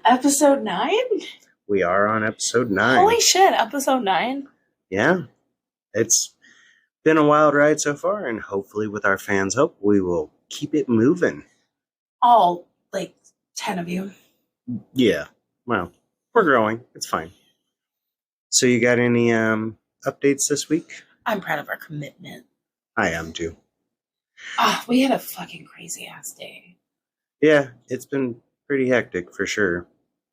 Episode 9? We are on episode 9. Holy shit, episode 9? Yeah. It's been a wild ride so far, and hopefully with our fans' help, we will keep it moving. All, 10 of you. Yeah. Well, we're growing. It's fine. So you got any updates this week? I'm proud of our commitment. I am too. Oh, we had a fucking crazy ass day. Yeah, it's been pretty hectic for sure.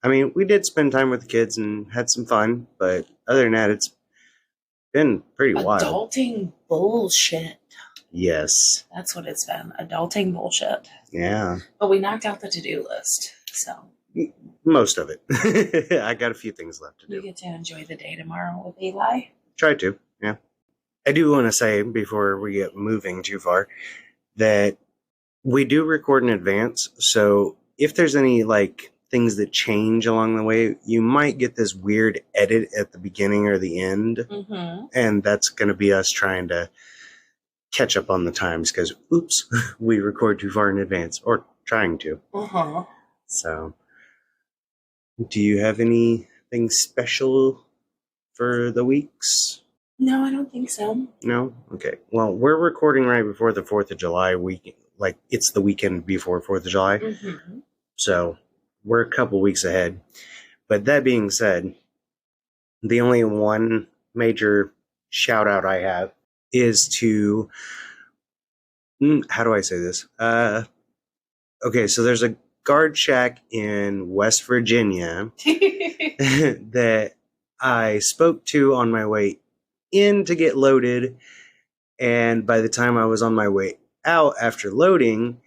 I mean, we did spend time with the kids and had some fun, but other than that, it's been pretty wild. Adulting bullshit. Yes. That's what it's been. Adulting bullshit. Yeah. But we knocked out the to-do list, so. Most of it. I got a few things left to do. You get to enjoy the day tomorrow with Eli. Try to, yeah. I do want to say, before we get moving too far, that we do record in advance, so if there's any, things that change along the way, you might get this weird edit at the beginning or the end, and that's going to be us trying to catch up on the times, because, oops, we record too far in advance, or trying to. So, do you have anything special for the weeks? No, I don't think so. No? Okay. Well, we're recording right before the 4th of July week. It's the weekend before 4th of July. So, we're a couple weeks ahead. But that being said, the only one major shout out I have is to, how do I say this? Okay, so there's a guard shack in West Virginia that I spoke to on my way in to get loaded, and by the time I was on my way out after loading,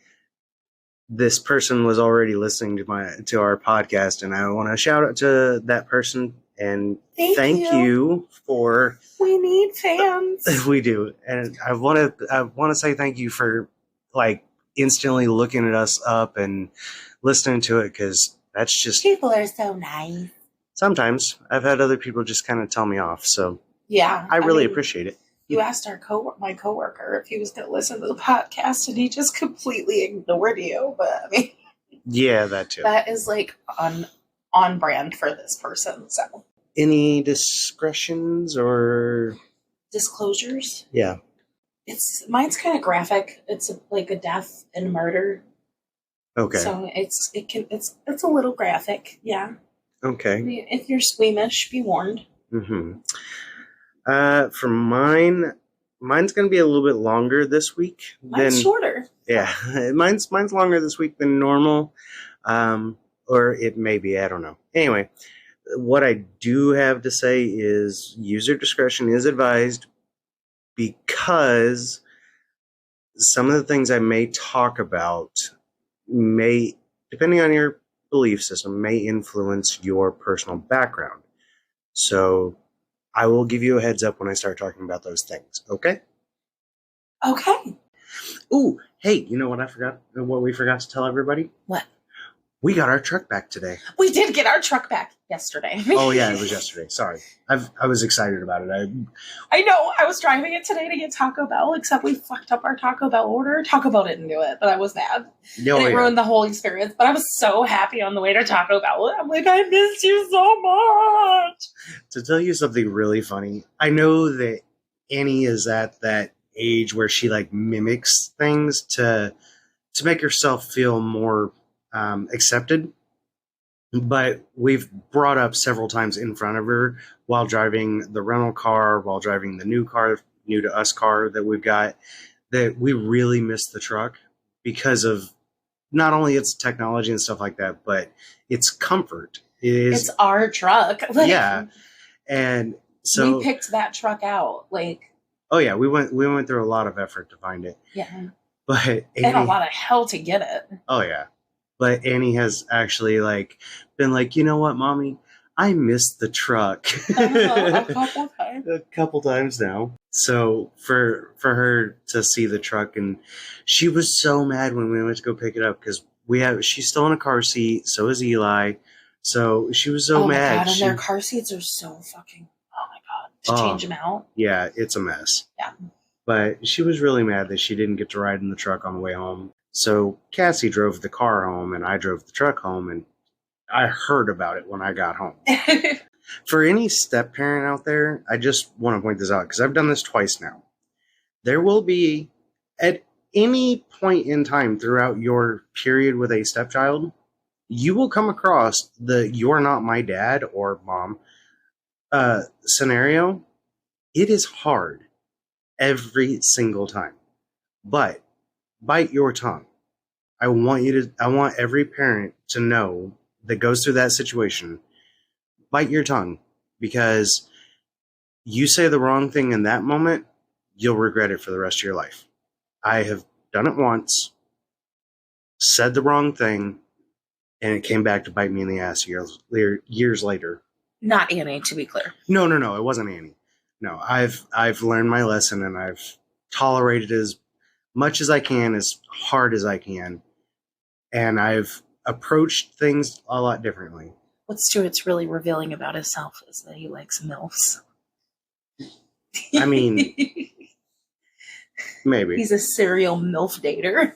this person was already listening to our podcast, and I want to shout out to that person and thank you for. We need fans. We do, and I want to say thank you for instantly looking at us up and listening to it, because that's just, people are so nice. Sometimes I've had other people just kind of tell me off, so yeah, I really appreciate it. You asked my coworker if he was going to listen to the podcast, and he just completely ignored you. But I mean, yeah, that too. That is on brand for this person. So, any discretions or disclosures? Yeah, mine's kind of graphic. It's a death and murder. Okay. So it's a little graphic. Yeah. Okay. If you're squeamish, be warned. For mine's going to be a little bit longer this week. Mine's shorter. Yeah, mine's longer this week than normal, or it may be. I don't know. Anyway, what I do have to say is user discretion is advised, because some of the things I may talk about may, depending on your belief system, may influence your personal background. So I will give you a heads up when I start talking about those things, okay? Okay. Ooh, hey, you know what what we forgot to tell everybody? What? We got our truck back today. We did get our truck back yesterday. Oh, yeah, it was yesterday. Sorry. I was excited about it. I know. I was driving it today to get Taco Bell, except we fucked up our Taco Bell order. Taco Bell didn't do it, but I was mad. And it ruined the whole experience. But I was so happy on the way to Taco Bell. I'm like, I missed you so much. To tell you something really funny, I know that Annie is at that age where she mimics things to make herself feel more accepted, but we've brought up several times in front of her while driving the rental car, while driving the new to us car that we've got, that we really miss the truck because of not only its technology and stuff like that, but its comfort. It's our truck. Yeah. And so we picked that truck out. Oh yeah, we went through a lot of effort to find it. Yeah. But Annie, and a lot of hell to get it. Oh yeah. But Annie has actually been you know what, Mommy? I missed the truck. A couple times now. So for her to see the truck, and she was so mad when we went to go pick it up, because she's still in a car seat, so is Eli. So she was so mad. Oh my God, and their car seats are so fucking, oh my God. To change them out. Yeah, it's a mess. Yeah. But she was really mad that she didn't get to ride in the truck on the way home. So Cassie drove the car home and I drove the truck home, and I heard about it when I got home. For any step parent out there, I just want to point this out because I've done this twice now. There will be, at any point in time throughout your period with a stepchild, you will come across the "you're not my dad" or mom scenario. It is hard every single time. But bite your tongue. I want every parent to know that goes through that situation, bite your tongue, because you say the wrong thing in that moment, you'll regret it for the rest of your life. I have done it once, said the wrong thing, and it came back to bite me in the ass years later. Not Annie, to be clear. No, it wasn't Annie. No, I've learned my lesson, and I've tolerated as much as I can, as hard as I can, and I've approached things a lot differently. What Stuart's really revealing about himself is that he likes MILFs. I mean, maybe. He's a serial MILF dater.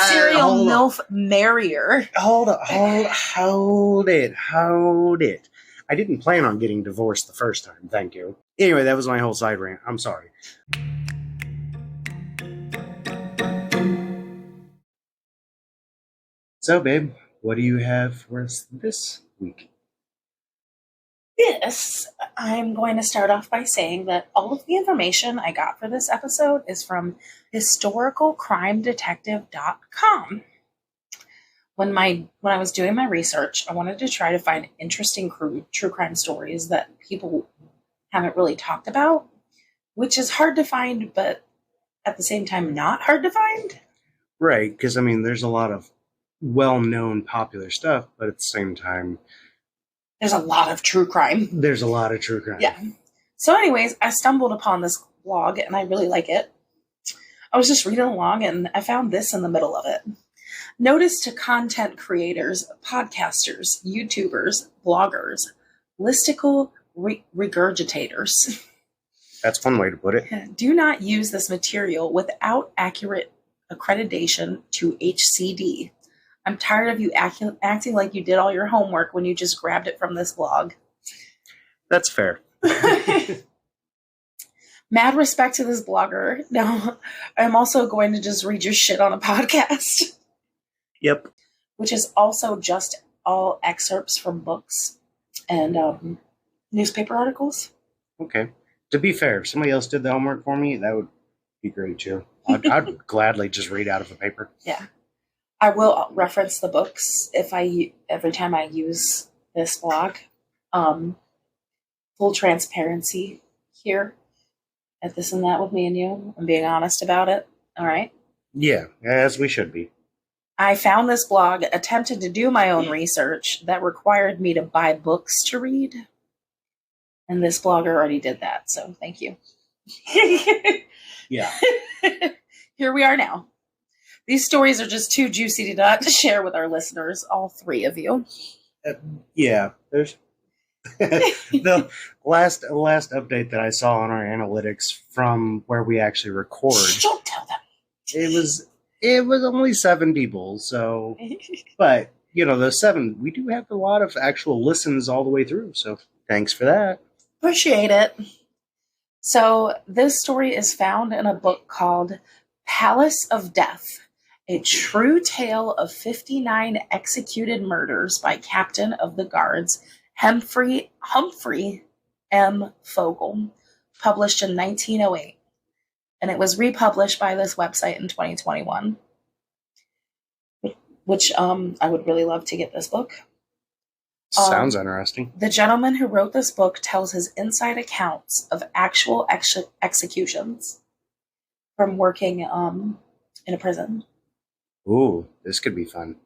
Serial MILF marrier. Hold it. I didn't plan on getting divorced the first time, thank you. Anyway, that was my whole side rant. I'm sorry. So, babe, what do you have for us this week? Yes, I'm going to start off by saying that all of the information I got for this episode is from historicalcrimedetective.com. When I was doing my research, I wanted to try to find interesting true crime stories that people haven't really talked about, which is hard to find, but at the same time not hard to find. Right, because, I mean, there's a lot of well-known popular stuff, but at the same time, there's a lot of true crime. Yeah. So anyways, I stumbled upon this blog and I really like it. I was just reading along and I found this in the middle of it. Notice to content creators, podcasters, YouTubers, bloggers, listicle regurgitators. That's one way to put it. Do not use this material without accurate accreditation to HCD. I'm tired of you acting like you did all your homework when you just grabbed it from this blog. That's fair. Mad respect to this blogger. Now, I'm also going to just read your shit on a podcast. Yep. Which is also just all excerpts from books and newspaper articles. Okay. To be fair, if somebody else did the homework for me, that would be great too. I'd gladly just read out of a paper. Yeah. I will reference the books every time I use this blog. Full transparency here at This and That with me and you. I'm being honest about it. All right? Yeah, as we should be. I found this blog, attempted to do my own research that required me to buy books to read. And this blogger already did that, so thank you. Yeah. Here we are now. These stories are just too juicy to not share with our listeners, all three of you. Yeah, there's the last update that I saw on our analytics from where we actually record. Don't tell them. It was only 7 people, so but those 7, we do have a lot of actual listens all the way through, so thanks for that. Appreciate it. So this story is found in a book called Palace of Death, a true tale of 59 executed murders by Captain of the Guards Humphrey M. Fogel, published in 1908. And it was republished by this website in 2021, which I would really love to get this book. Sounds interesting. The gentleman who wrote this book tells his inside accounts of actual executions from working in a prison. Ooh, this could be fun.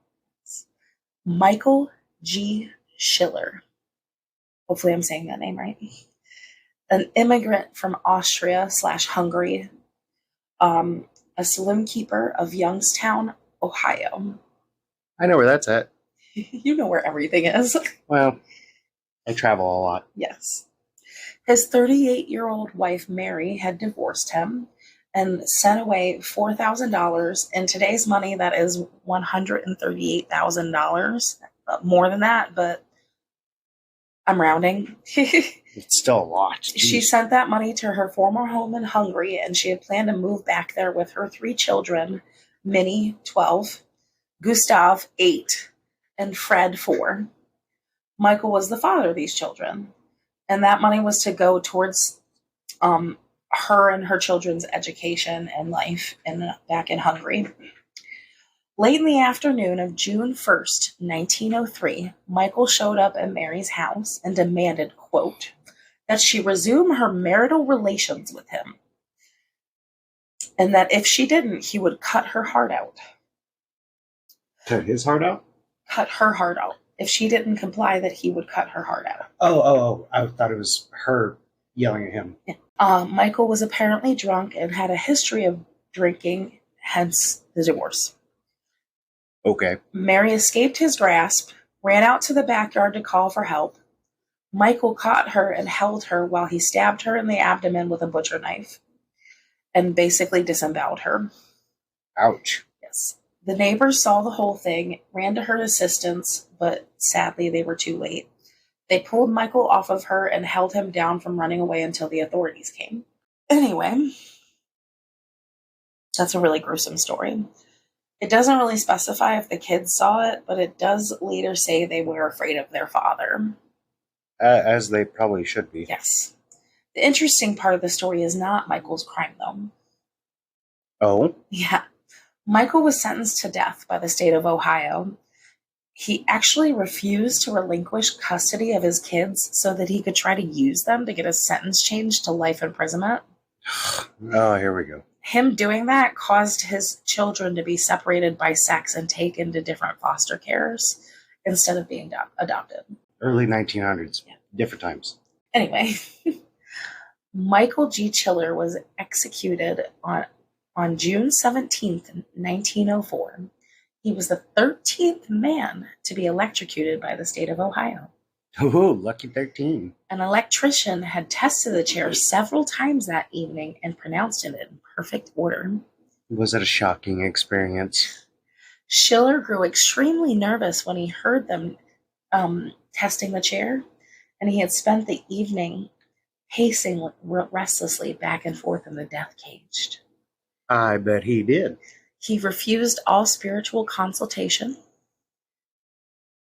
Michael G. Schiller. Hopefully I'm saying that name right. An immigrant from Austria/Hungary, a saloon keeper of Youngstown, Ohio. I know where that's at. You know where everything is. Well, I travel a lot. Yes. His 38-year-old wife, Mary, had divorced him, and sent away $4,000. In today's money, that is $138,000. More than that, but I'm rounding. It's still a lot. Jeez. She sent that money to her former home in Hungary, and she had planned to move back there with her 3 children, Minnie, 12, Gustav, 8, and Fred, 4. Michael was the father of these children, and that money was to go towards her and her children's education and life back in Hungary. Late in the afternoon of June 1st, 1903, Michael showed up at Mary's house and demanded, quote, that she resume her marital relations with him, and that if she didn't, he would cut her heart out. Cut his heart out? Cut her heart out. If she didn't comply, that he would cut her heart out. Oh. I thought it was her yelling at him. Yeah. Michael was apparently drunk and had a history of drinking, hence the divorce. Okay. Mary escaped his grasp, ran out to the backyard to call for help. Michael caught her and held her while he stabbed her in the abdomen with a butcher knife and basically disemboweled her. Ouch. Yes. The neighbors saw the whole thing, ran to her assistance, but sadly they were too late. They pulled Michael off of her and held him down from running away until the authorities came. Anyway, that's a really gruesome story. It doesn't really specify if the kids saw it, but it does later say they were afraid of their father. As they probably should be. Yes. The interesting part of the story is not Michael's crime, though. Oh? Yeah. Michael was sentenced to death by the state of Ohio. He actually refused to relinquish custody of his kids so that he could try to use them to get his sentence changed to life imprisonment. Oh, here we go. Him doing that caused his children to be separated by sex and taken to different foster cares instead of being adopted. Early 1900s. Yeah. Different times. Anyway, Michael G. Schiller was executed on June 17th, 1904. He was the 13th man to be electrocuted by the state of Ohio. Ooh, lucky 13. An electrician had tested the chair several times that evening and pronounced it in perfect order. Was it a shocking experience? Schiller grew extremely nervous when he heard them testing the chair, and he had spent the evening pacing restlessly back and forth in the death cage. I bet he did. He refused all spiritual consultation.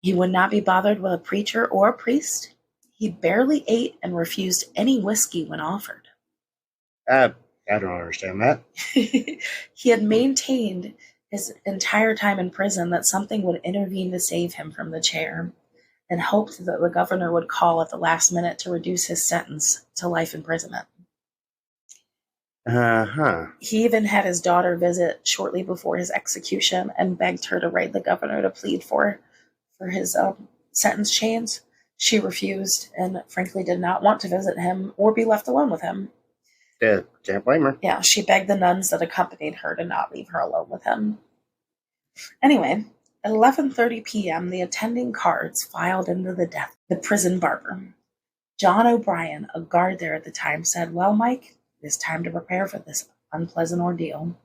He would not be bothered with a preacher or a priest. He barely ate and refused any whiskey when offered. I don't understand that. He had maintained his entire time in prison that something would intervene to save him from the chair, and hoped that the governor would call at the last minute to reduce his sentence to life imprisonment. Uh-huh. He even had his daughter visit shortly before his execution and begged her to write the governor to plead for his sentence change. She refused and frankly did not want to visit him or be left alone with him. Yeah, can't blame her. Yeah, she begged the nuns that accompanied her to not leave her alone with him. Anyway, at 11:30 p.m., the attending cards filed into the prison barber. John O'Brien, a guard there at the time, said, "Well, Mike, it is time to prepare for this unpleasant ordeal."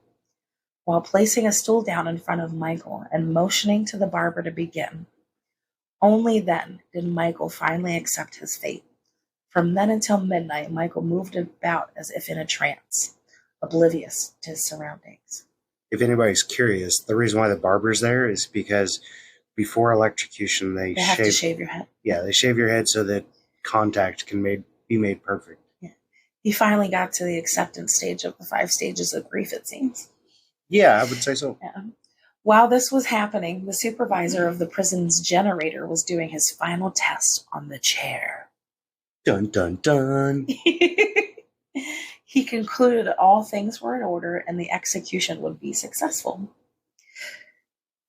While placing a stool down in front of Michael and motioning to the barber to begin. Only then did Michael finally accept his fate. From then until midnight, Michael moved about as if in a trance, oblivious to his surroundings. If anybody's curious, the reason why the barber's there is because before electrocution, they have to shave your head. Yeah, they shave your head so that contact can be made perfect. Yeah. He finally got to the acceptance stage of the 5 stages of grief, it seems. Yeah, I would say so. Yeah. While this was happening, the supervisor of the prison's generator was doing his final test on the chair. Dun, dun, dun. He concluded all things were in order and the execution would be successful.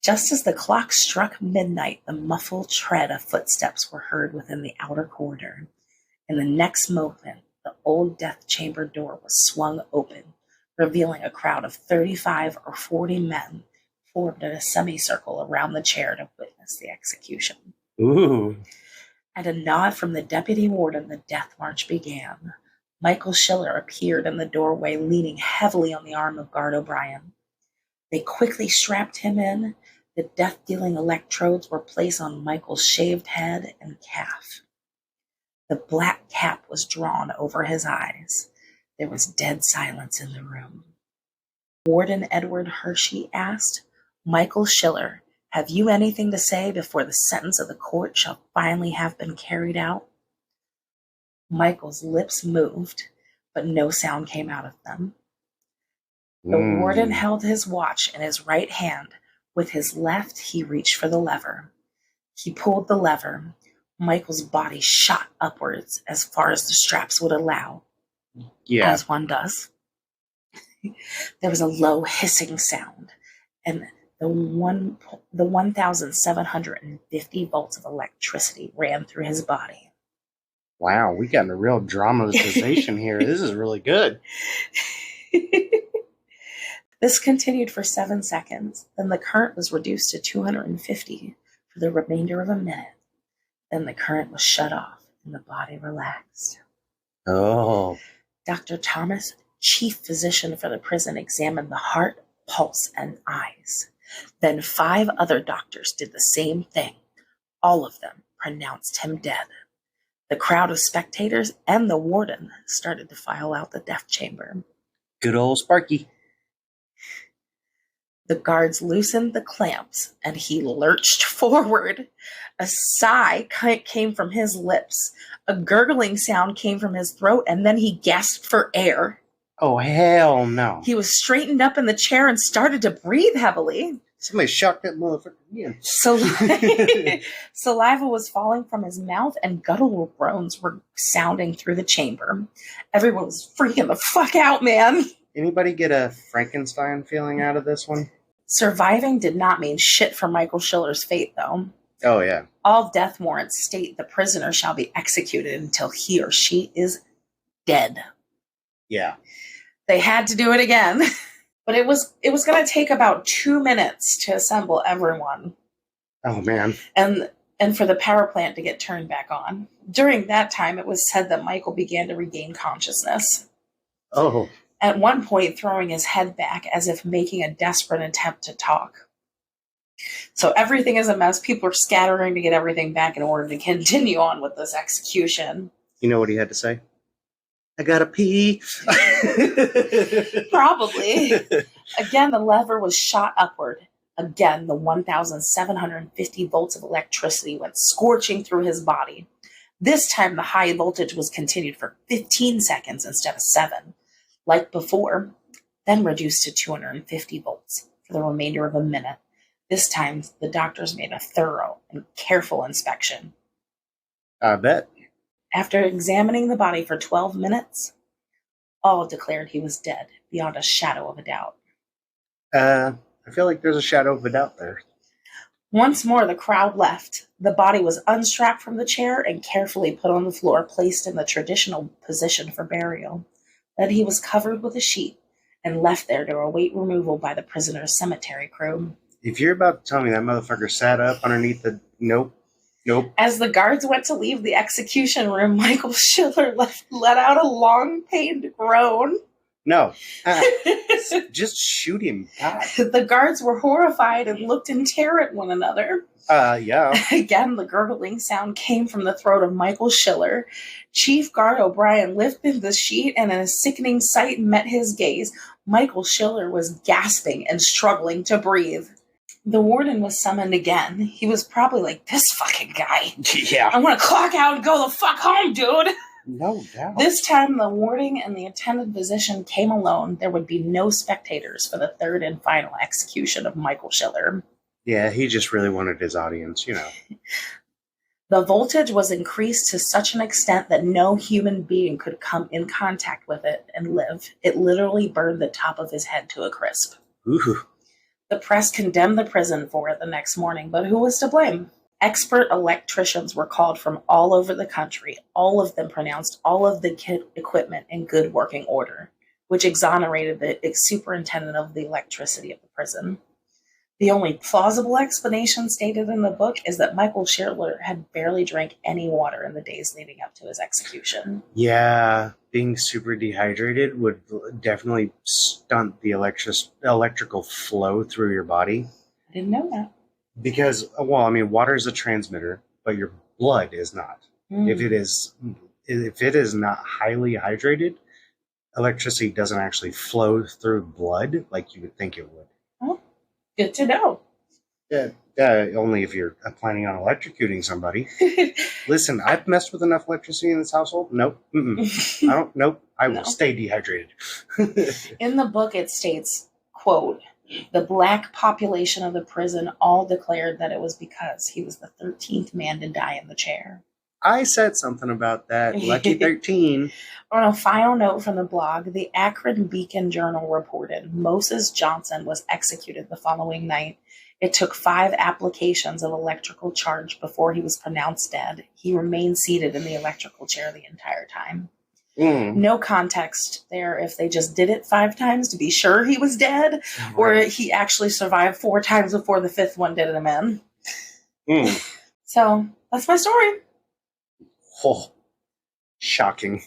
Just as the clock struck midnight, the muffled tread of footsteps were heard within the outer corridor. In the next moment, the old death chamber door was swung open, revealing a crowd of 35 or 40 men formed in a semicircle around the chair to witness the execution. Ooh. At a nod from the deputy warden, the death march began. Michael Schiller appeared in the doorway, leaning heavily on the arm of Guard O'Brien. They quickly strapped him in. The death-dealing electrodes were placed on Michael's shaved head and calf. The black cap was drawn over his eyes. There was dead silence in the room. Warden Edward Hershey asked, "Michael Schiller, have you anything to say before the sentence of the court shall finally have been carried out?" Michael's lips moved, but no sound came out of them. The warden held his watch in his right hand. With his left, he reached for the lever. He pulled the lever. Michael's body shot upwards as far as the straps would allow. Yeah. As one does. There was a low hissing sound, and the 1,750 volts of electricity ran through his body. Wow, we got a real dramatization here. This is really good. This continued for 7 seconds. Then the current was reduced to 250 for the remainder of a minute. Then the current was shut off and the body relaxed. Oh. Dr. Thomas, chief physician for the prison, examined the heart, pulse, and eyes. Then 5 other doctors did the same thing. All of them pronounced him dead. The crowd of spectators and the warden started to file out the death chamber. Good old Sparky. The guards loosened the clamps, and he lurched forward. A sigh came from his lips. A gurgling sound came from his throat, and then he gasped for air. Oh, hell no. He was straightened up in the chair and started to breathe heavily. Somebody shocked that motherfucker again. Saliva was falling from his mouth, and guttural groans were sounding through the chamber. Everyone was freaking the fuck out, man. Anybody get a Frankenstein feeling out of this one? Surviving did not mean shit for Michael Schiller's fate, though. Oh, yeah. All death warrants state the prisoner shall be executed until he or she is dead. Yeah. They had to do it again. But it was going to take about 2 minutes to assemble everyone. Oh, man. And for the power plant to get turned back on. During that time, it was said that Michael began to regain consciousness. Oh. At one point, throwing his head back as if making a desperate attempt to talk. So everything is a mess. People are scattering to get everything back in order to continue on with this execution. You know what he had to say? I gotta pee. Probably. Again, the lever was shot upward. Again, the 1,750 volts of electricity went scorching through his body. This time, the high voltage was continued for 15 seconds instead of 7. Like before, then reduced to 250 volts for the remainder of a minute. This time, the doctors made a thorough and careful inspection. I bet. After examining the body for 12 minutes, all declared he was dead, beyond a shadow of a doubt. I feel like there's a shadow of a doubt there. Once more, the crowd left. The body was unstrapped from the chair and carefully put on the floor, placed in the traditional position for burial. Then he was covered with a sheet and left there to await removal by the prisoner's cemetery crew. If you're about to tell me that motherfucker sat up underneath the... Nope. As the guards went to leave the execution room, Michael Schiller let out a long, pained groan. No. Just shoot him. God. The guards were horrified and looked in terror at one another. Yeah. Again, the gurgling sound came from the throat of Michael Schiller. Chief Guard O'Brien lifted the sheet, and a sickening sight met his gaze. Michael Schiller was gasping and struggling to breathe. The warden was summoned again. He was probably like, this fucking guy. Yeah. I want to clock out and go the fuck home, dude. No doubt. This time, the warden and the attendant physician came alone. There would be no spectators for the third and final execution of Michael Schiller. Yeah, he just really wanted his audience, you know. The voltage was increased to such an extent that no human being could come in contact with it and live. It literally burned the top of his head to a crisp. Ooh. The press condemned the prison for it the next morning, but who was to blame? Expert electricians were called from all over the country. All of them pronounced all of the equipment in good working order, which exonerated the superintendent of the electricity of the prison. The only plausible explanation stated in the book is that Michael Schiller had barely drank any water in the days leading up to his execution. Yeah, being super dehydrated would definitely stunt the electrical flow through your body. I didn't know that. Because, well, I mean, water is a transmitter, but your blood is not. If it is not highly hydrated, electricity doesn't actually flow through blood like you would think it would. Oh, good to know. Yeah, only if you're planning on electrocuting somebody. Listen, I've messed with enough electricity in this household. Nope. I don't. Nope. I will stay dehydrated. In the book, it states, quote, "The black population of the prison all declared that it was because he was the 13th man to die in the chair." I said something about that. Lucky 13. On a final note from the blog, the Akron Beacon Journal reported Moses Johnson was executed the following night. It took 5 applications of electrical charge before he was pronounced dead. He remained seated in the electrical chair the entire time. No context there if they just did it 5 times to be sure he was dead, or he actually survived 4 times before the 5th one did him in. So, that's my story. Oh, shocking.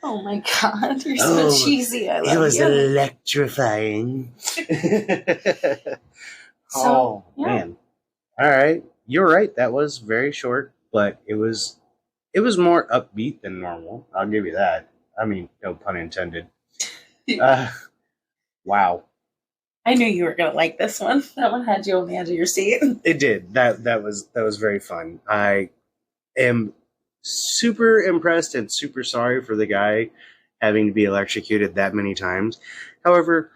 Oh my God, you're so cheesy. I love you. It was electrifying. Man. All right. You're right. That was very short, but it was more upbeat than normal. I'll give you that. I mean, no pun intended. Wow. I knew you were going to like this one. That one had you on the edge of your seat. It did. That was very fun. I am super impressed and super sorry for the guy having to be electrocuted that many times. However,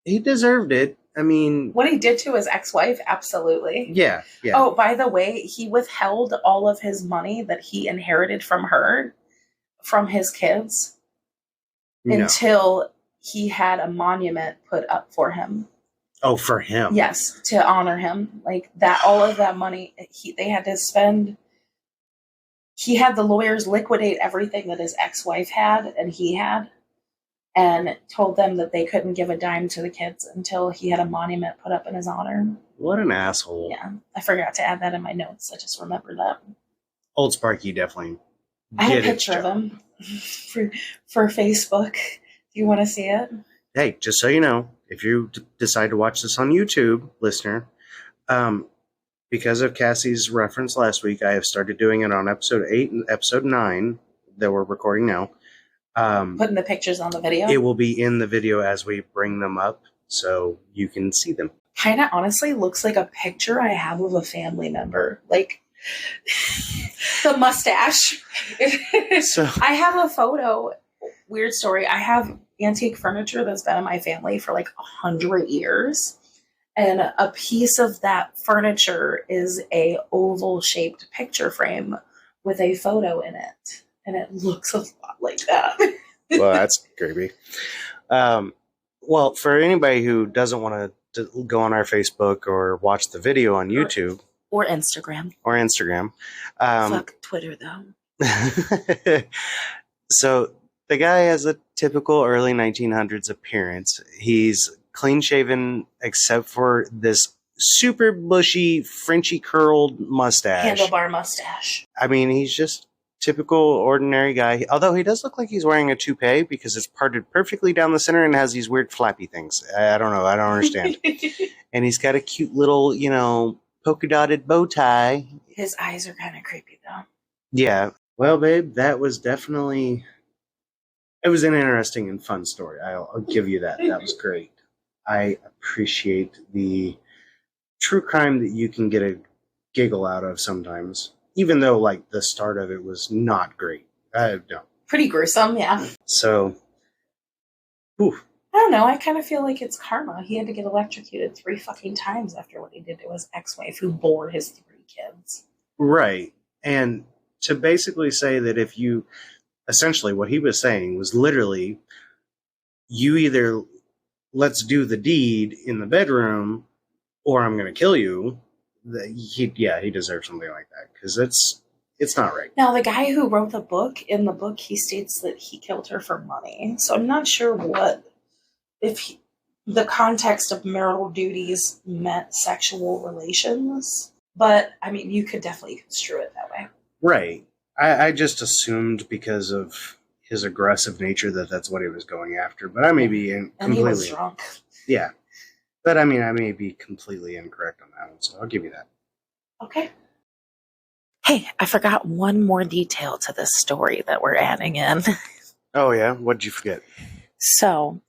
he deserved it. I mean, what he did to his ex-wife, absolutely. Yeah. Oh, by the way, he withheld all of his money that he inherited from her, from his kids, until he had a monument put up for him. Oh, for him? Yes, to honor him. Like that, all of that money they had to spend. He had the lawyers liquidate everything that his ex-wife had and he had, and told them that they couldn't give a dime to the kids until he had a monument put up in his honor. What an asshole. Yeah, I forgot to add that in my notes. I just remembered that. Old Sparky definitely. I have a picture of him for Facebook. Do you want to see it? Hey, just so you know, if you decide to watch this on YouTube, listener, because of Cassie's reference last week, I have started doing it on episode 8 and episode 9 that we're recording now. Putting the pictures on the video? It will be in the video as we bring them up, so you can see them. Kind of honestly looks like a picture I have of a family member. Like, the mustache. So I have a photo. Weird story. I have antique furniture that's been in my family for like 100 years. And a piece of that furniture is a oval shaped picture frame with a photo in it. And it looks a lot like that. Well, that's creepy. Well, for anybody who doesn't want to go on our Facebook or watch the video on YouTube. Or Instagram. Fuck Twitter, though. So the guy has a typical early 1900s appearance. He's clean shaven except for this super bushy, Frenchy curled mustache. Handlebar mustache. I mean, he's just typical, ordinary guy. Although he does look like he's wearing a toupee because it's parted perfectly down the center and has these weird flappy things. I don't know. I don't understand. And he's got a cute little, polka dotted bow tie. His eyes are kind of creepy, though. Yeah. Well, babe, that was definitely... It was an interesting and fun story. I'll give you that. That was great. I appreciate the true crime that you can get a giggle out of sometimes. Even though, like, the start of it was not great. No. Pretty gruesome, yeah. So, whew. I don't know. I kind of feel like it's karma. He had to get electrocuted 3 fucking times after what he did to his ex-wife who bore his 3 kids. Right. And to basically say that if you... Essentially, what he was saying was literally, you either let's do the deed in the bedroom, or I'm going to kill you. He deserves something like that because it's not right. Now, the guy who wrote the book, in the book, he states that he killed her for money. So I'm not sure the context of marital duties meant sexual relations. But, I mean, you could definitely construe it that way. Right. I just assumed because of his aggressive nature that that's what he was going after. But I may be completely... And he was drunk. Yeah. But, I mean, I may be completely incorrect on that one, so I'll give you that. Okay. Hey, I forgot one more detail to this story that we're adding in. Oh, yeah? What did you forget? So,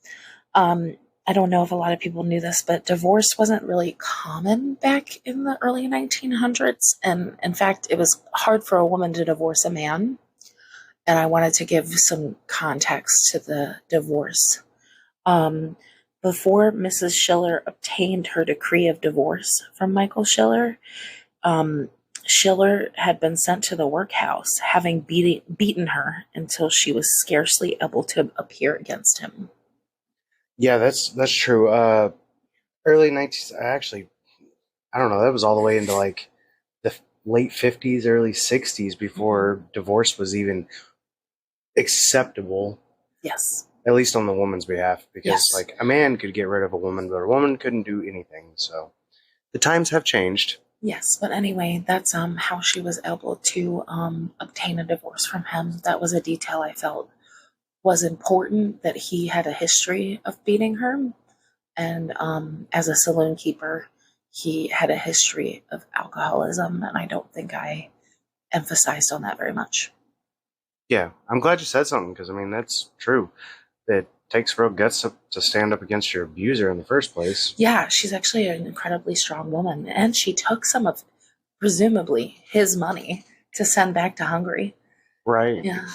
I don't know if a lot of people knew this, but divorce wasn't really common back in the early 1900s. And in fact, it was hard for a woman to divorce a man. And I wanted to give some context to the divorce. Before Mrs. Schiller obtained her decree of divorce from Michael Schiller, Schiller had been sent to the workhouse, having beaten her until she was scarcely able to appear against him. Yeah, that's true. Early 90s, actually, I don't know, that was all the way into like the late 50s, early 60s before divorce was even acceptable. Yes. At least on the woman's behalf, because like a man could get rid of a woman, but a woman couldn't do anything. So the times have changed. Yes, but anyway, that's how she was able to obtain a divorce from him. That was a detail I felt was important, that he had a history of beating her. And as a saloon keeper, he had a history of alcoholism, and I don't think I emphasized on that very much. Yeah, I'm glad you said something, because I mean, that's true. It takes real guts to stand up against your abuser in the first place. Yeah, she's actually an incredibly strong woman, and she took some of, presumably, his money to send back to Hungary. Right. Yeah.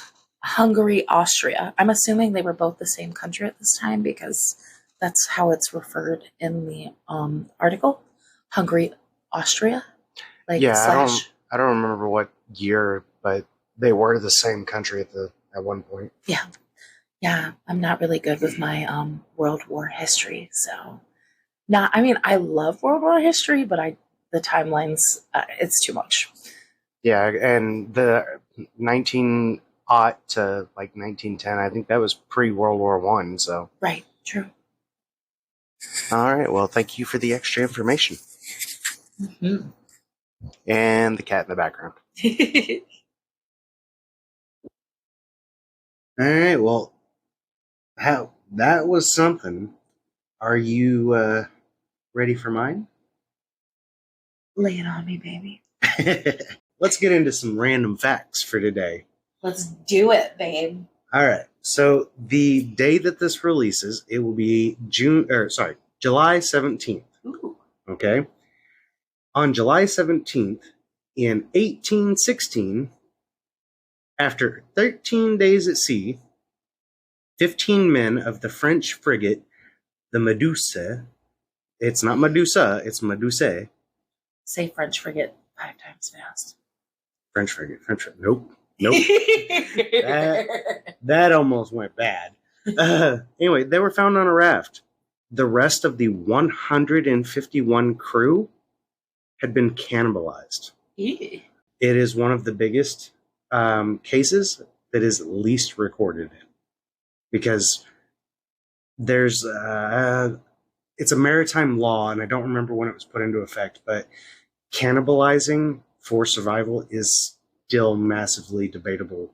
Hungary, Austria. I'm assuming they were both the same country at this time because that's how it's referred in the article. Hungary, Austria. Like yeah, I don't remember what year, but they were the same country at one point. Yeah. Yeah, I'm not really good with my World War history, so I love World War history, but the timelines, it's too much. Yeah, and the 19 to like 1910, I think that was pre-World War I, so. Right, true. All right, well, thank you for the extra information. Mm-hmm. And the cat in the background. All right, well, that was something. Are you ready for mine? Lay it on me, baby. Let's get into some random facts for today. Let's do it, babe. All right. So the day that this releases, it will be July 17th. Ooh. Okay. On July 17th, in 1816, after 13 days at sea, 15 men of the French frigate, the Medusa, it's not Medusa, it's Medusa. Say French frigate 5 times fast. French frigate. Nope. that almost went bad. Anyway, they were found on a raft. The rest of the 151 crew had been cannibalized. Yeah. It is one of the biggest cases that is least recorded, because there's it's a maritime law, and I don't remember when it was put into effect, but cannibalizing for survival is still massively debatable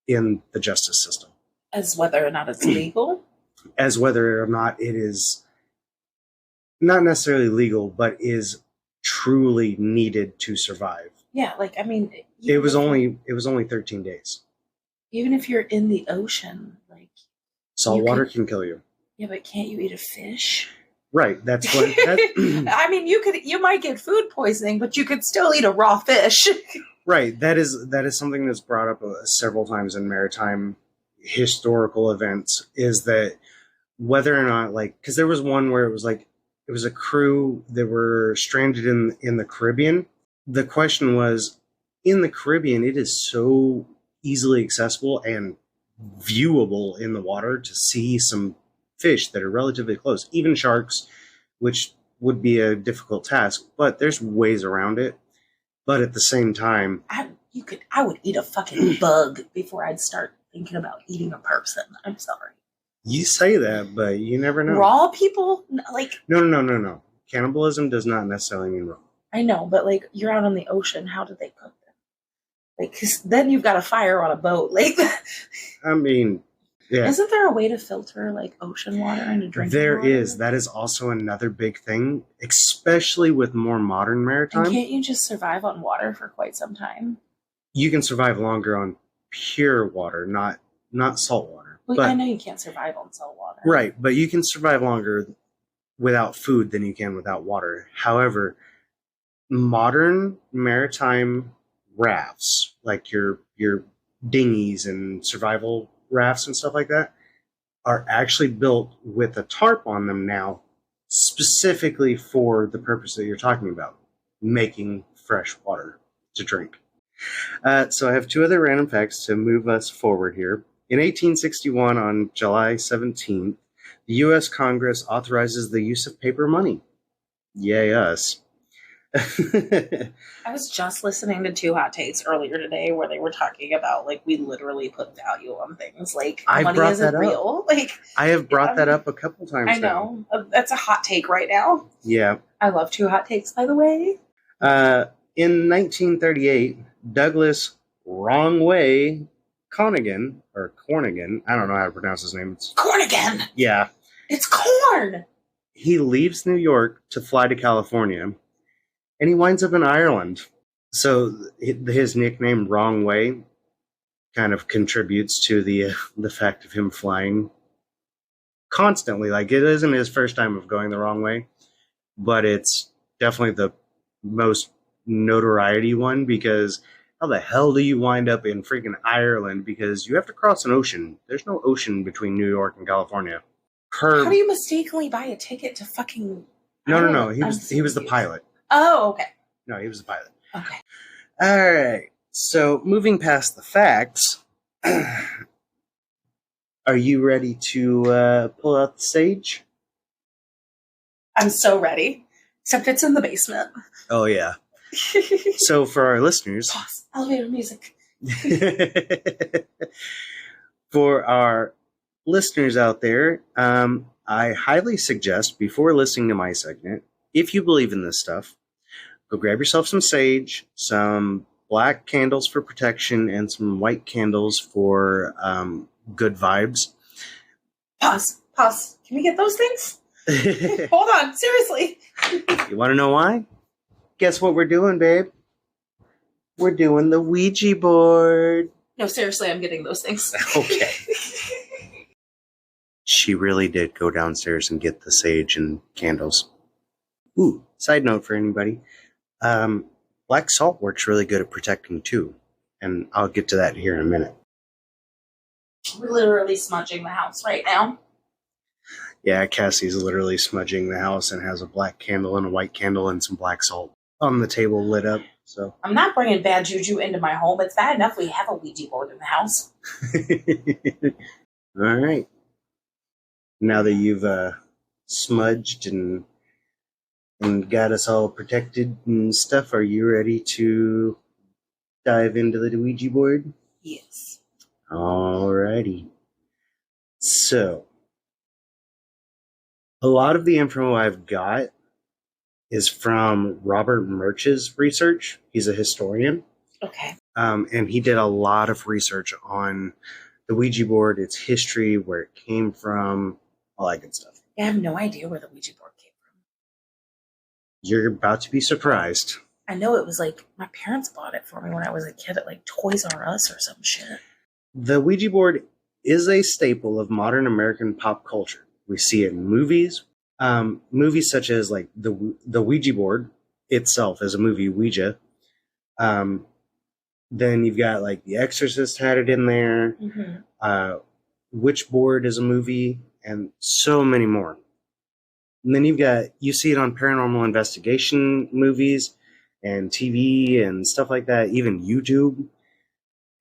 in the justice system. As whether or not it's legal? As whether or not it is not necessarily legal, but is truly needed to survive. Yeah, like, I mean... It was only 13 days. Even if you're in the ocean, like... Salt water can kill you. Yeah, but can't you eat a fish? Right, that's what... I mean, you might get food poisoning, but you could still eat a raw fish. Right, that is something that's brought up several times in maritime historical events, is that whether or not, like, because there was one where it was a crew that were stranded in the Caribbean. The question was, in the Caribbean, it is so easily accessible and viewable in the water to see some fish that are relatively close, even sharks, which would be a difficult task, but there's ways around it. But at the same time, I would eat a fucking bug before I'd start thinking about eating a person. I'm sorry. You say that, but you never know. Raw people? Like... No. Cannibalism does not necessarily mean raw. I know, but, like, you're out on the ocean. How do they cook them? Like, 'cause then you've got a fire on a boat. Like, I mean, yeah. Isn't there a way to filter, like, ocean water into drinking water? There is. That is also another big thing, especially with more modern maritime. And can't you just survive on water for quite some time? You can survive longer on pure water, not salt water. Well, I know you can't survive on salt water. Right, but you can survive longer without food than you can without water. However, modern maritime rafts, like your dinghies and survival rafts and stuff like that, are actually built with a tarp on them now, specifically for the purpose that you're talking about, making fresh water to drink. So I have two other random facts to move us forward here. In 1861, on July 17th, the U.S. Congress authorizes the use of paper money. Yay us. I was just listening to Two Hot Takes earlier today where they were talking about, like, we literally put value on things. Like, money isn't real. Like, I have brought that up a couple times I know. Now. That's a hot take right now. Yeah. I love Two Hot Takes, by the way. In 1938, Douglas Wrong Way Cornigan, I don't know how to pronounce his name. It's Cornigan! Yeah. It's corn! He leaves New York to fly to California, and he winds up in Ireland. So his nickname, Wrong Way, kind of contributes to the fact of him flying constantly. Like, it isn't his first time of going the wrong way, but it's definitely the most notoriety one, because how the hell do you wind up in freaking Ireland? Because you have to cross an ocean. There's no ocean between New York and California. How do you mistakenly buy a ticket to fucking... No. He was the pilot. Oh, okay. No, he was the pilot. Okay. All right. So, moving past the facts, are you ready to pull out the sage? I'm so ready. Except it's in the basement. Oh, yeah. So, for our listeners... Pause. Elevator music. For our listeners out there, I highly suggest, before listening to my segment, if you believe in this stuff, go grab yourself some sage, some black candles for protection, and some white candles for good vibes. Pause. Can we get those things? Hold on. Seriously. You want to know why? Guess what we're doing, babe? We're doing the Ouija board. No, seriously, I'm getting those things. Okay. She really did go downstairs and get the sage and candles. Ooh, side note for anybody. Black salt works really good at protecting too. And I'll get to that here in a minute. We're literally smudging the house right now. Yeah, Cassie's literally smudging the house and has a black candle and a white candle and some black salt on the table lit up. So I'm not bringing bad juju into my home. It's bad enough we have a Ouija board in the house. All right. Now that you've smudged and got us all protected and stuff, are you ready to dive into the Ouija board? Yes. Alrighty. So, a lot of the info I've got is from Robert Murch's research. He's a historian. Okay. And he did a lot of research on the Ouija board, its history, where it came from, all that good stuff. I have no idea where the Ouija board came from. You're about to be surprised. I know it was like, my parents bought it for me when I was a kid at like Toys R Us or some shit. The Ouija board is a staple of modern American pop culture. We see it in movies. Movies such as like the Ouija board itself as a movie, Ouija. Then you've got like The Exorcist had it in there. Mm-hmm. Witch Board is a movie, and so many more. And then you see it on paranormal investigation movies and TV and stuff like that, even YouTube.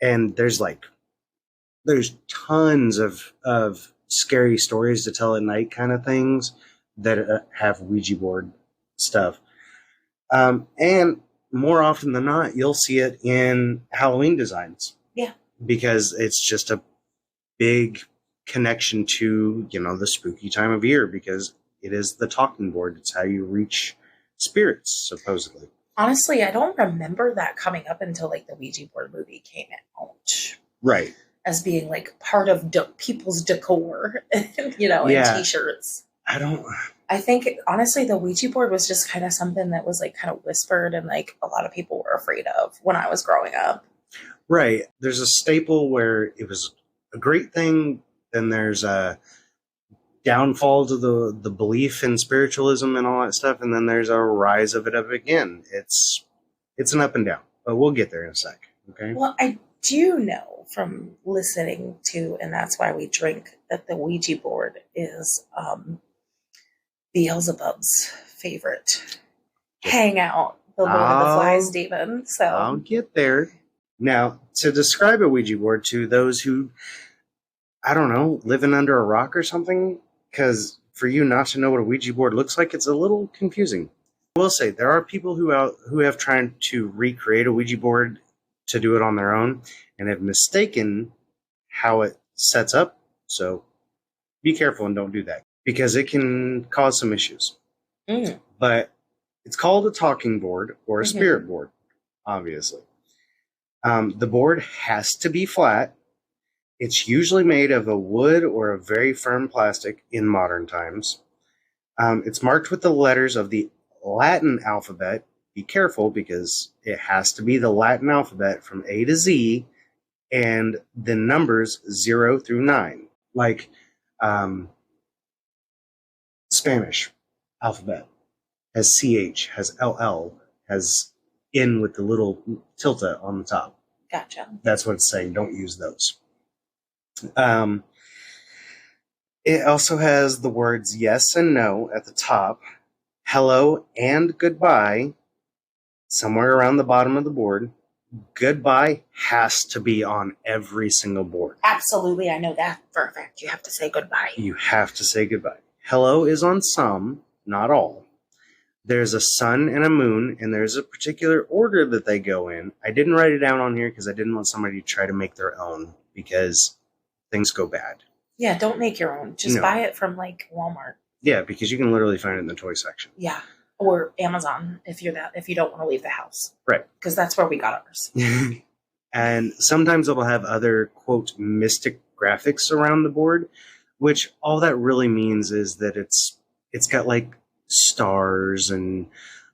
And there's tons of scary stories to tell at night kind of things that have Ouija board stuff. And more often than not, you'll see it in Halloween designs. Yeah. Because it's just a big connection to, the spooky time of year, because it is the talking board. It's how you reach spirits, supposedly. Honestly, I don't remember that coming up until like the Ouija board movie came out. Right. As being like part of people's decor, and t-shirts. I think, honestly, the Ouija board was just kind of something that was like kind of whispered and like a lot of people were afraid of when I was growing up. Right. There's a staple where it was a great thing. Then there's a downfall to the belief in spiritualism and all that stuff. And then there's a rise of it up again. It's an up and down, but we'll get there in a sec. Okay. Well, I do know from listening to, and that's why we drink, that the Ouija board is Beelzebub's favorite hangout, the Lord of the Flies demon. So I'll get there. Now, to describe a Ouija board to those who, I don't know, living under a rock or something, because for you not to know what a Ouija board looks like, it's a little confusing. I will say, there are people who have tried to recreate a Ouija board to do it on their own and have mistaken how it sets up. So be careful and don't do that, because it can cause some issues. But it's called a talking board or a spirit board, obviously. The board has to be flat. It's usually made of a wood or a very firm plastic in modern times. It's marked with the letters of the Latin alphabet. Be careful, because it has to be the Latin alphabet from A to Z, and the numbers 0 through 9. Like Spanish alphabet has CH, has LL, has N with the little tilde on the top. Gotcha. That's what it's saying. Don't use those. It also has the words yes and no at the top, hello and goodbye somewhere around the bottom of the board. Goodbye has to be on every single board. Absolutely. I know that for a fact. You have to say goodbye. You have to say goodbye. Hello is on some, not all. There's a sun and a moon, and there's a particular order that they go in. I didn't write it down on here because I didn't want somebody to try to make their own, because things go bad. Yeah, don't make your own. Just buy it from like Walmart. Yeah, because you can literally find it in the toy section. Yeah. Or Amazon if you don't want to leave the house. Right. Because that's where we got ours. And sometimes it'll have other, quote, mystic graphics around the board, which all that really means is that it's got like stars and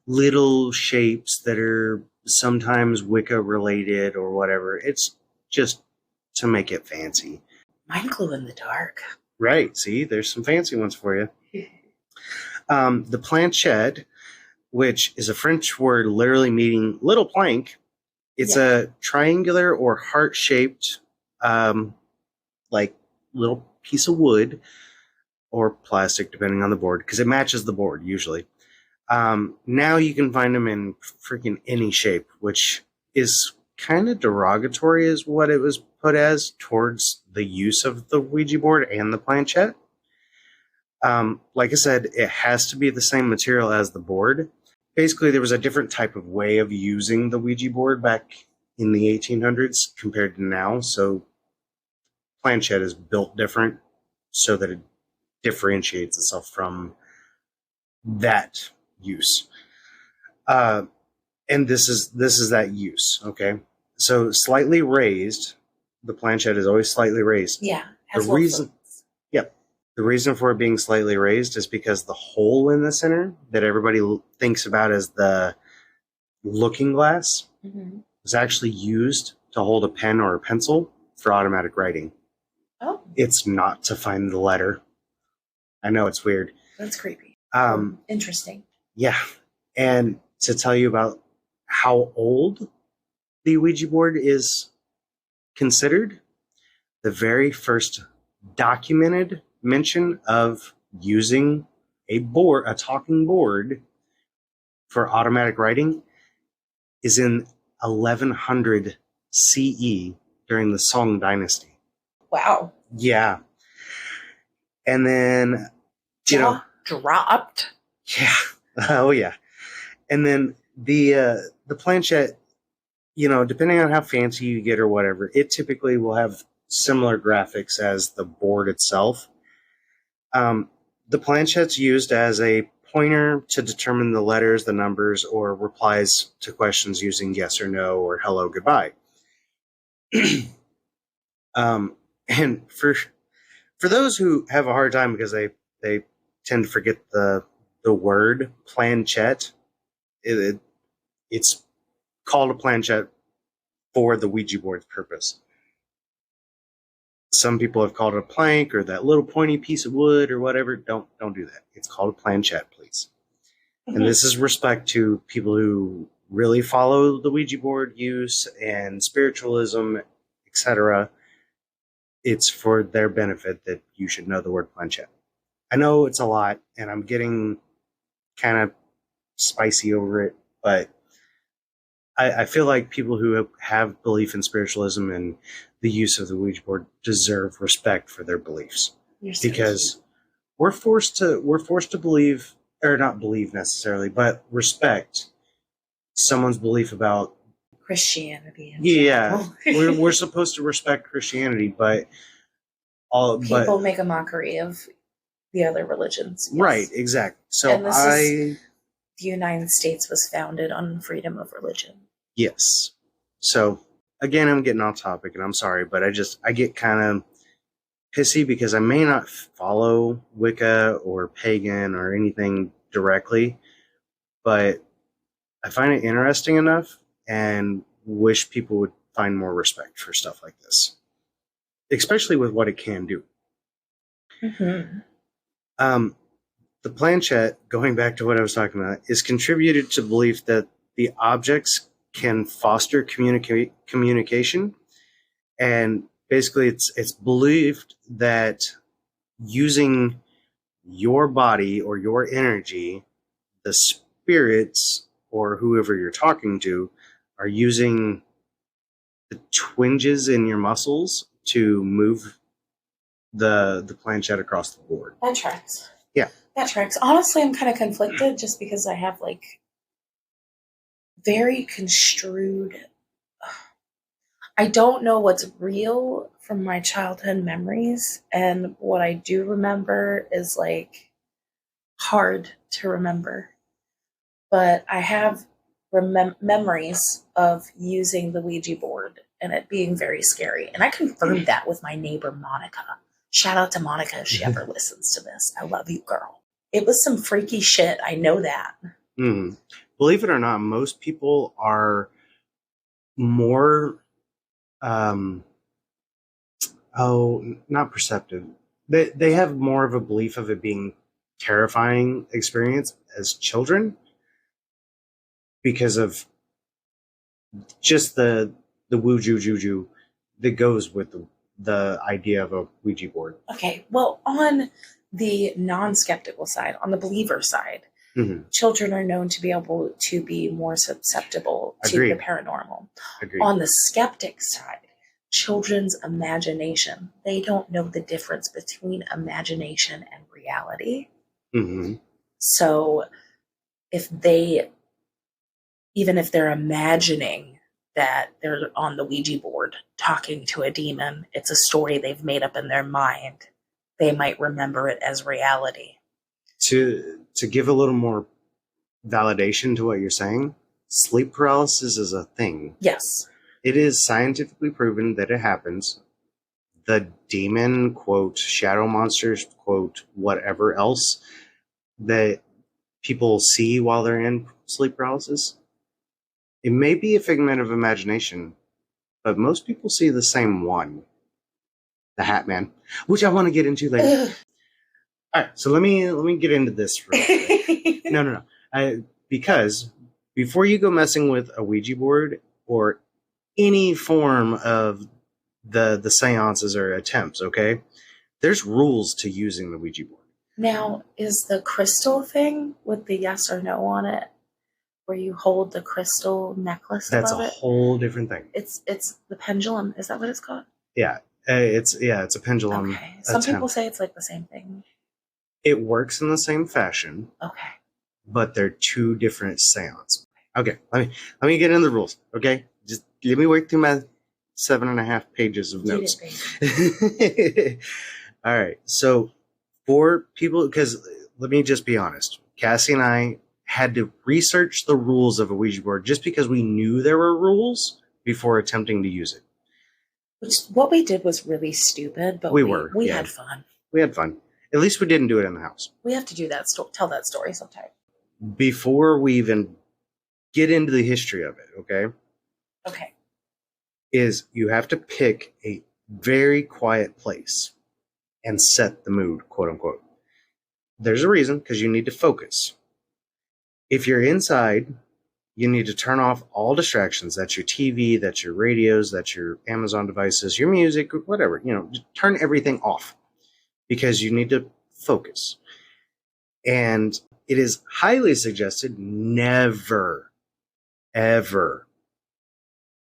little shapes that are sometimes Wicca related or whatever. It's just to make it fancy. Mine glow in the dark. Right. See, there's some fancy ones for you. The planchette, which is a French word literally meaning little plank. It's a triangular or heart-shaped, like little piece of wood or plastic, depending on the board, because it matches the board usually. Now you can find them in freaking any shape, which is kind of derogatory is what it was put as towards the use of the Ouija board and the planchette. Like I said, it has to be the same material as the board. Basically, there was a different type of way of using the Ouija board back in the 1800s compared to now. So planchette is built different so that it differentiates itself from that use. And this is that use, okay? So slightly raised, the planchette is always slightly raised. Yeah. The reason for it being slightly raised is because the hole in the center that everybody thinks about as the looking glass is actually used to hold a pen or a pencil for automatic writing. Oh. It's not to find the letter. I know, it's weird. That's creepy. Interesting. Yeah. And to tell you about how old the Ouija board is considered, the very first documented mention of using a talking board for automatic writing is in 1100 CE during the Song Dynasty. Wow. Yeah. And then, dropped. Yeah. Oh, yeah. And then the planchette, depending on how fancy you get or whatever, it typically will have similar graphics as the board itself. The planchet's used as a pointer to determine the letters, the numbers, or replies to questions using yes or no or hello, goodbye. And for those who have a hard time because they tend to forget the word planchet, it's called a planchet for the Ouija board's purpose. Some people have called it a plank or that little pointy piece of wood or whatever. Don't do that. It's called a planchet, please. And this is respect to people who really follow the Ouija board use and spiritualism, etc. It's for their benefit that you should know the word planchet. I know it's a lot, and I'm getting kind of spicy over it, but I feel like people who have belief in spiritualism and the use of the Ouija board deserve respect for their beliefs. Because we're forced to believe, or not believe necessarily, but respect someone's belief about Christianity. We're supposed to respect Christianity, but people make a mockery of the other religions. Yes. Right, exactly. So the United States was founded on freedom of religion. Yes. So again, I'm getting off topic, and I'm sorry, but I get kind of pissy because I may not follow Wicca or pagan or anything directly, but I find it interesting enough and wish people would find more respect for stuff like this, especially with what it can do. Mm-hmm. The planchet, going back to what I was talking about, is contributed to belief that the objects can foster communication, and basically it's believed that using your body or your energy, the spirits or whoever you're talking to are using the twinges in your muscles to move the planchet across the board. That tracks. Yeah. That tracks. Honestly, I'm kind of conflicted just because I have very construed. I don't know what's real from my childhood memories, and what I do remember is hard to remember. But I have memories of using the Ouija board and it being very scary. And I confirmed that with my neighbor, Monica. Shout out to Monica if she ever listens to this. I love you, girl. It was some freaky shit. I know that. Mm. Believe it or not, most people are more, not perceptive. They have more of a belief of it being terrifying experience as children because of just the woo-joo juju that goes with the idea of a Ouija board. Okay, well, on the non-skeptical side, on the believer side, mm-hmm. children are known to be able to be more susceptible to the paranormal. Agreed. On the skeptic side, children's imagination, they don't know the difference between imagination and reality. Mm-hmm. So even if they're imagining that they're on the Ouija board talking to a demon, it's a story they've made up in their mind, they might remember it as reality. To give a little more validation to what you're saying, sleep paralysis is a thing. Yes. It is scientifically proven that it happens. The demon, quote, shadow monsters, quote, whatever else that people see while they're in sleep paralysis, it may be a figment of imagination, but most people see the same one. The Hat Man, which I want to get into later. All right, so let me get into this real quick. No. Because before you go messing with a Ouija board or any form of the seances or attempts, okay, there's rules to using the Ouija board. Now, is the crystal thing with the yes or no on it, where you hold the crystal necklace That's above a whole different thing. It's the pendulum. Is that what it's called? Yeah. It's a pendulum. Okay. Some people say it's like the same thing. It works in the same fashion. Okay. But they're two different seances. Okay. Let me get into the rules. Okay. Just let me work through my 7.5 pages of notes. All right. So for people, because let me just be honest, Cassie and I had to research the rules of a Ouija board just because we knew there were rules before attempting to use it. Which, what we did was really stupid, but we had fun. We had fun. At least we didn't do it in the house. We have to do that. Tell that story sometime. Before we even get into the history of it, okay? Okay. Is you have to pick a very quiet place and set the mood, quote unquote. There's a reason, because you need to focus. If you're inside, you need to turn off all distractions. That's your TV, that's your radios, that's your Amazon devices, your music, whatever. Just turn everything off because you need to focus. And it is highly suggested never, ever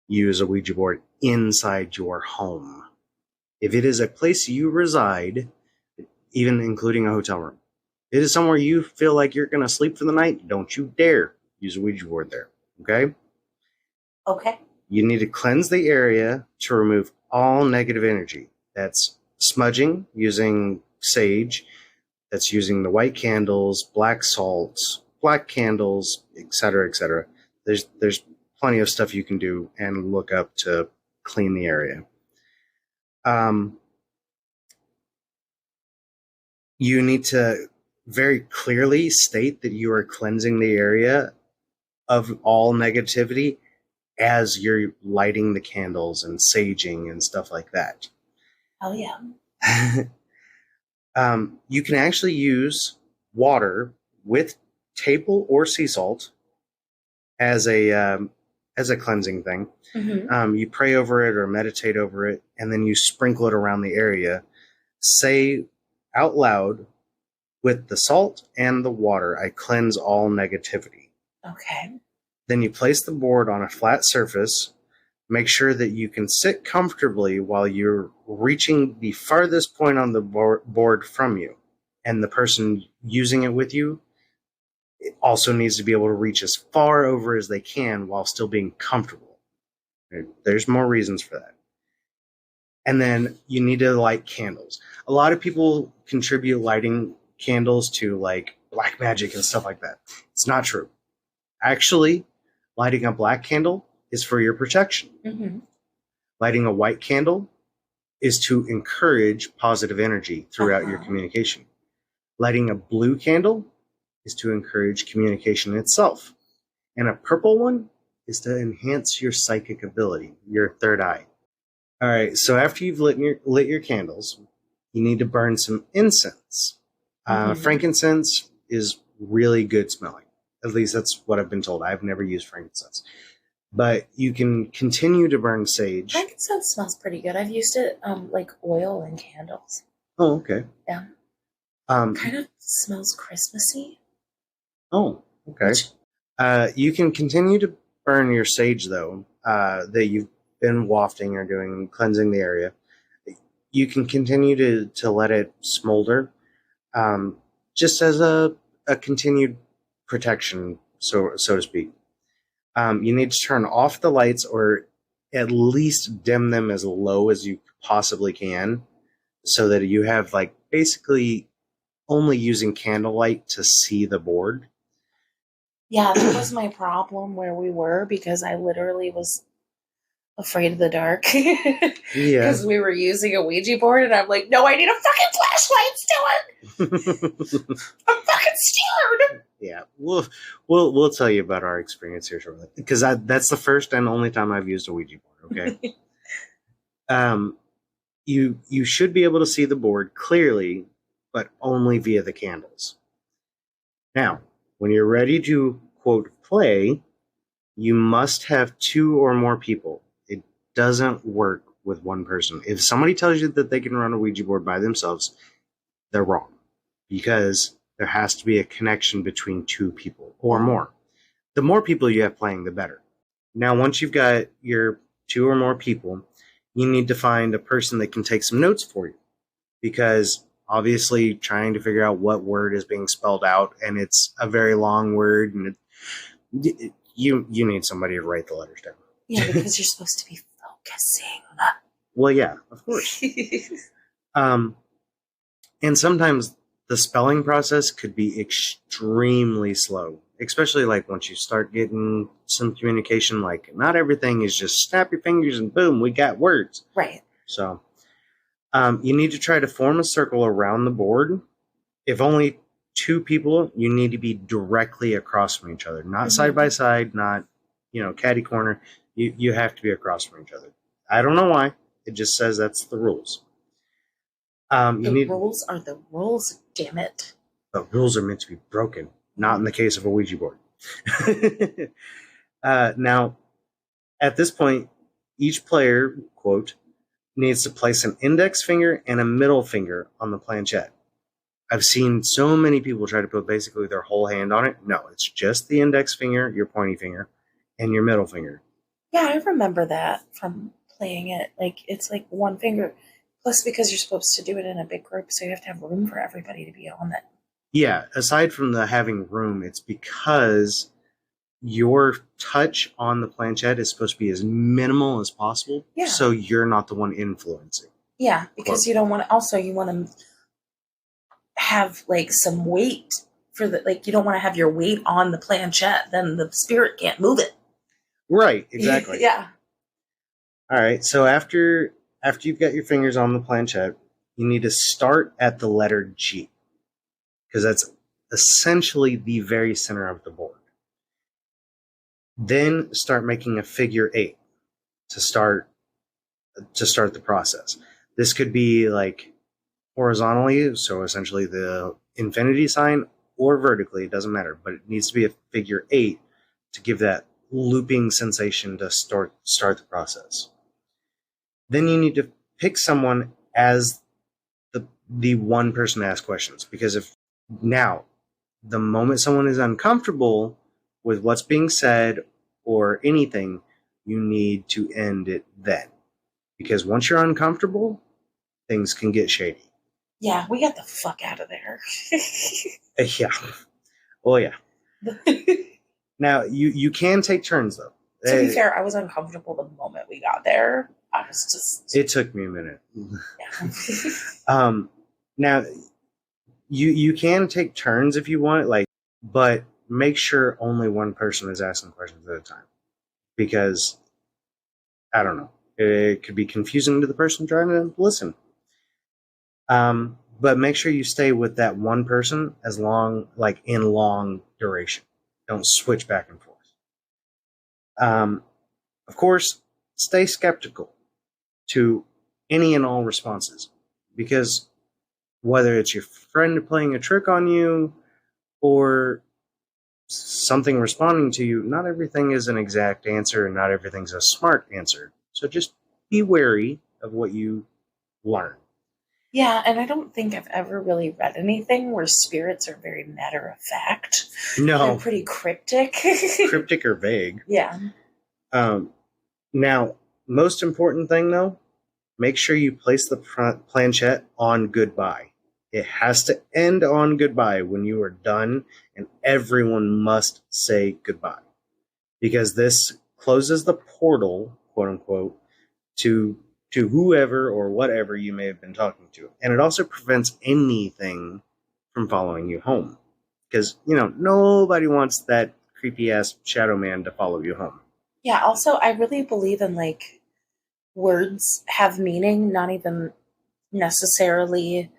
use a Ouija board inside your home. If it is a place you reside, even including a hotel room, if it is somewhere you feel like you're going to sleep for the night, don't you dare use a Ouija board there. Okay? Okay. You need to cleanse the area to remove all negative energy. That's smudging using sage. That's using the white candles, black salts, black candles, etc., etc. There's plenty of stuff you can do and look up to clean the area. You need to very clearly state that you are cleansing the area of all negativity as you're lighting the candles and saging and stuff like that. Oh, yeah. You can actually use water with table or sea salt as a cleansing thing. Mm-hmm. You pray over it or meditate over it, and then you sprinkle it around the area. Say out loud, with the salt and the water, I cleanse all negativity. Okay. Then you place the board on a flat surface. Make sure that you can sit comfortably while you're reaching the farthest point on the board from you. And the person using it with you also needs to be able to reach as far over as they can while still being comfortable. There's more reasons for that. And then you need to light candles. A lot of people contribute lighting candles to like black magic and stuff like that. It's not true. Actually, lighting a black candle is for your protection. Mm-hmm. Lighting a white candle is to encourage positive energy throughout your communication. Lighting a blue candle is to encourage communication itself. And a purple one is to enhance your psychic ability, your third eye. All right, so after you've lit your candles, you need to burn some incense. Mm-hmm. Frankincense is really good smelling. At least that's what I've been told. I've never used frankincense. But you can continue to burn sage. Frankincense smells pretty good. I've used it like oil and candles. Oh, okay. Yeah. Kind of smells Christmassy. Oh, okay. You can continue to burn your sage, though, that you've been wafting or doing, cleansing the area. You can continue to let it smolder, just as a continued protection, so to speak. You need to turn off the lights or at least dim them as low as you possibly can so that you have like basically only using candlelight to see the board. Yeah, that was my problem where we were because I literally was afraid of the dark. Yeah. Because we were using a Ouija board and I'm like, no, I need a fucking flashlight, Stewart! I'm fucking scared! Yeah, we'll tell you about our experience here shortly. Because that's the first and only time I've used a Ouija board, okay? You should be able to see the board clearly, but only via the candles. Now, when you're ready to, quote, play, you must have 2 or more people. It doesn't work with one person. If somebody tells you that they can run a Ouija board by themselves, they're wrong. Because there has to be a connection between 2 people or more. The more people you have playing, the better. Now, once you've got your 2 or more people, you need to find a person that can take some notes for you. Because obviously trying to figure out what word is being spelled out, and it's a very long word, and you need somebody to write the letters down. Yeah, because you're supposed to be focusing. Well, yeah, of course. And sometimes the spelling process could be extremely slow, especially like once you start getting some communication. Like, not everything is just snap your fingers and boom, we got words. Right. So you need to try to form a circle around the board. If only 2 people, you need to be directly across from each other, not side by side, not, catty corner. You have to be across from each other. I don't know why. It just says that's the rules. Rules are the rules, damn it. But rules are meant to be broken, not in the case of a Ouija board. Now, at this point, each player, quote, needs to place an index finger and a middle finger on the planchette. I've seen so many people try to put basically their whole hand on it. No, it's just the index finger, your pointy finger, and your middle finger. Yeah, I remember that from playing it. Like, it's like one finger. Plus, because you're supposed to do it in a big group, so you have to have room for everybody to be on it. Yeah, aside from the having room, it's because your touch on the planchette is supposed to be as minimal as possible. Yeah. So you're not the one influencing. Yeah, because you don't want to. Also, you want to have like some weight for the. Like, you don't want to have your weight on the planchette. Then the spirit can't move it. Right. Exactly. Yeah. All right. So after you've got your fingers on the planchette, you need to start at the letter G, because that's essentially the very center of the board. Then start making a figure 8 to start the process. This could be like horizontally, so essentially the infinity sign, or vertically, it doesn't matter, but it needs to be a figure 8 to give that looping sensation to start the process. Then you need to pick someone as the one person to ask questions, because if now the moment someone is uncomfortable with what's being said or anything, you need to end it then, because once you're uncomfortable, things can get shady. Yeah, we got the fuck out of there. Yeah. Well, yeah. Now you can take turns though. To be fair, I was uncomfortable the moment we got there. I was just. It took me a minute. Yeah. Now you can take turns if you want, but make sure only one person is asking questions at a time, because I don't know, it could be confusing to the person trying to listen. But make sure you stay with that one person as long, in long duration. Don't switch back and forth. Of course, stay skeptical to any and all responses, because whether it's your friend playing a trick on you or something responding to you, not everything is an exact answer and not everything's a smart answer. So just be wary of what you learn. Yeah, and I don't think I've ever really read anything where spirits are very matter of fact. No. They're pretty cryptic. Cryptic or vague. Yeah. Now, most important thing though, make sure you place the planchette on goodbye. It has to end on goodbye when you are done, and everyone must say goodbye, because this closes the portal, quote unquote, to whoever or whatever you may have been talking to. And it also prevents anything from following you home, because, nobody wants that creepy ass shadow man to follow you home. Yeah, also, I really believe in, words have meaning, not even necessarily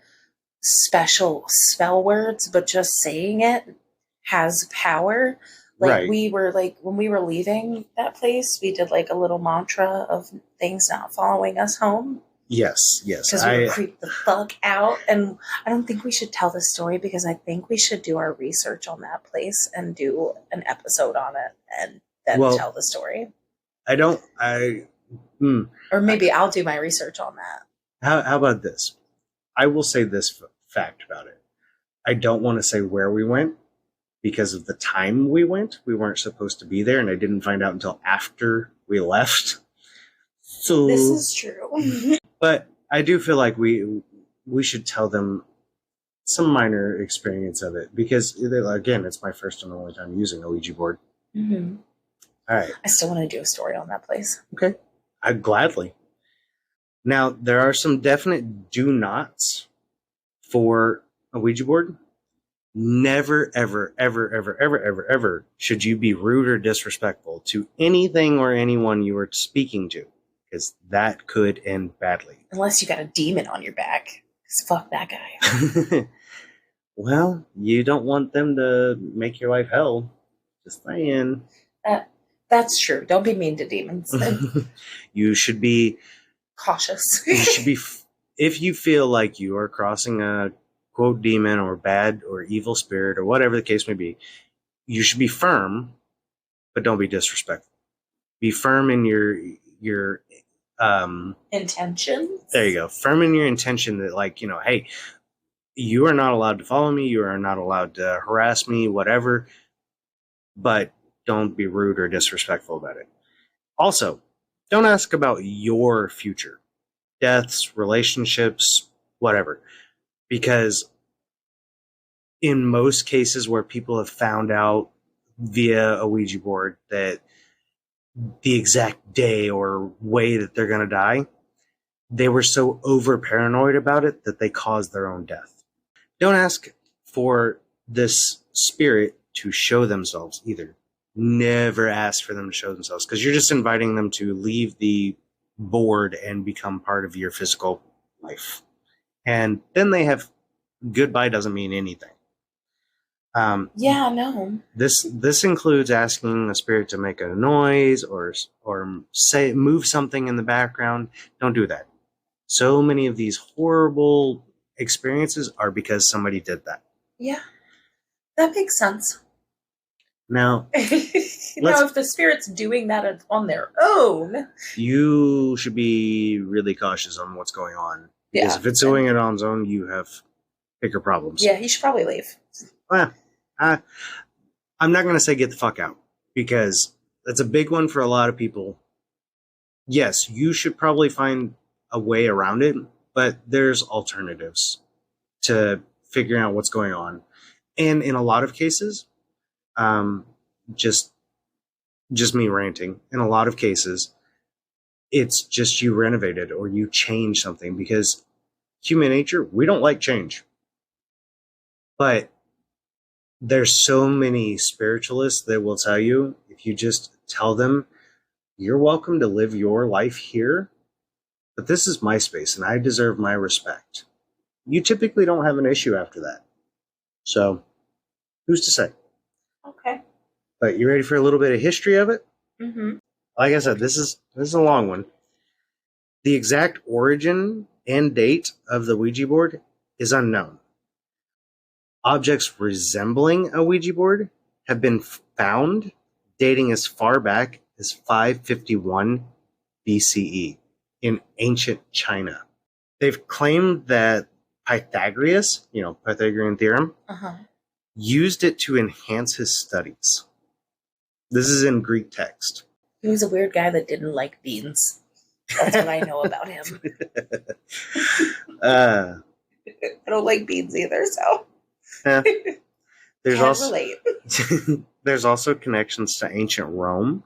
special spell words, but just saying it has power. Right. We were, when we were leaving that place, we did, a little mantra of things not following us home. Yes. Because we were creeped the fuck out. And I don't think we should tell this story, because I think we should do our research on that place and do an episode on it and then tell the story. Or maybe I'll do my research on that. How about this? I will say this fact about it. I don't want to say where we went, because of the time we went. We weren't supposed to be there, and I didn't find out until after we left. So this is true. But I do feel like we should tell them some minor experience of it, because, again, it's my first and only time using a Ouija board. Mm-hmm. All right. I still want to do a story on that place. Okay. I'd gladly. Now, there are some definite do nots for a Ouija board. Never, ever, ever, ever, ever, ever, ever should you be rude or disrespectful to anything or anyone you are speaking to, because that could end badly. Unless you got a demon on your back. Because fuck that guy. Well, you don't want them to make your life hell. Just saying. That's true. Don't be mean to demons. You should be cautious. You should be, if you feel like you are crossing a quote demon or bad or evil spirit or whatever the case may be, you should be firm, but don't be disrespectful. Be firm in your intentions. There you go. Firm in your intention that, like, hey, you are not allowed to follow me. You are not allowed to harass me, whatever. But don't be rude or disrespectful about it. Also, don't ask about your future. Deaths, relationships, whatever. Because in most cases where people have found out via a Ouija board that the exact day or way that they're going to die, they were so over paranoid about it that they caused their own death. Don't ask for this spirit to show themselves either. Never ask for them to show themselves, because you're just inviting them to leave the board and become part of your physical life. And then they have goodbye doesn't mean anything. No. This includes asking a spirit to make a noise or say move something in the background. Don't do that. So many of these horrible experiences are because somebody did that. Yeah, that makes sense. Now, if the spirit's doing that on their own, you should be really cautious on what's going on. Because if it's doing it on its own, you have bigger problems. Yeah, you should probably leave. Well, I'm not going to say get the fuck out, because that's a big one for a lot of people. Yes, you should probably find a way around it, but there's alternatives to figuring out what's going on. And in a lot of cases, just me ranting, in a lot of cases, it's just you renovated or you change something, because human nature, we don't like change. But there's so many spiritualists that will tell you, if you just tell them, you're welcome to live your life here, but this is my space and I deserve my respect. You typically don't have an issue after that. So, who's to say? Okay. But you ready for a little bit of history of it? Mm-hmm. Like I said, this is a long one. The exact origin and date of the Ouija board is unknown. Objects resembling a Ouija board have been found dating as far back as 551 BCE in ancient China. They've claimed that Pythagoras, Pythagorean theorem, used it to enhance his studies. This is in Greek text. He was a weird guy that didn't like beans. That's what I know about him. I don't like beans either, so... There's also connections to ancient Rome,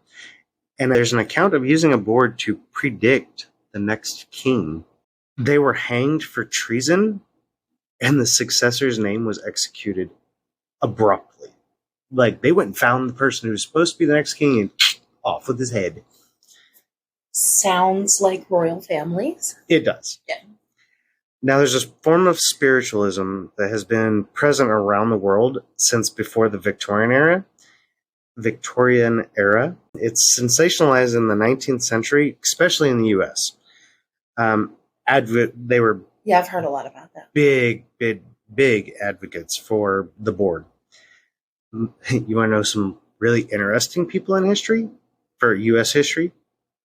and there's an account of using a board to predict the next king. They were hanged for treason, and the successor's name was executed abruptly. Like, they went and found the person who was supposed to be the next king and off with his head. Sounds like royal families. It does. Yeah. Now, there's a form of spiritualism that has been present around the world since before the Victorian era. It's sensationalized in the 19th century, especially in the U.S. They were I've heard a lot about that. Big advocates for the board. You want to know some really interesting people in history, for U.S. history,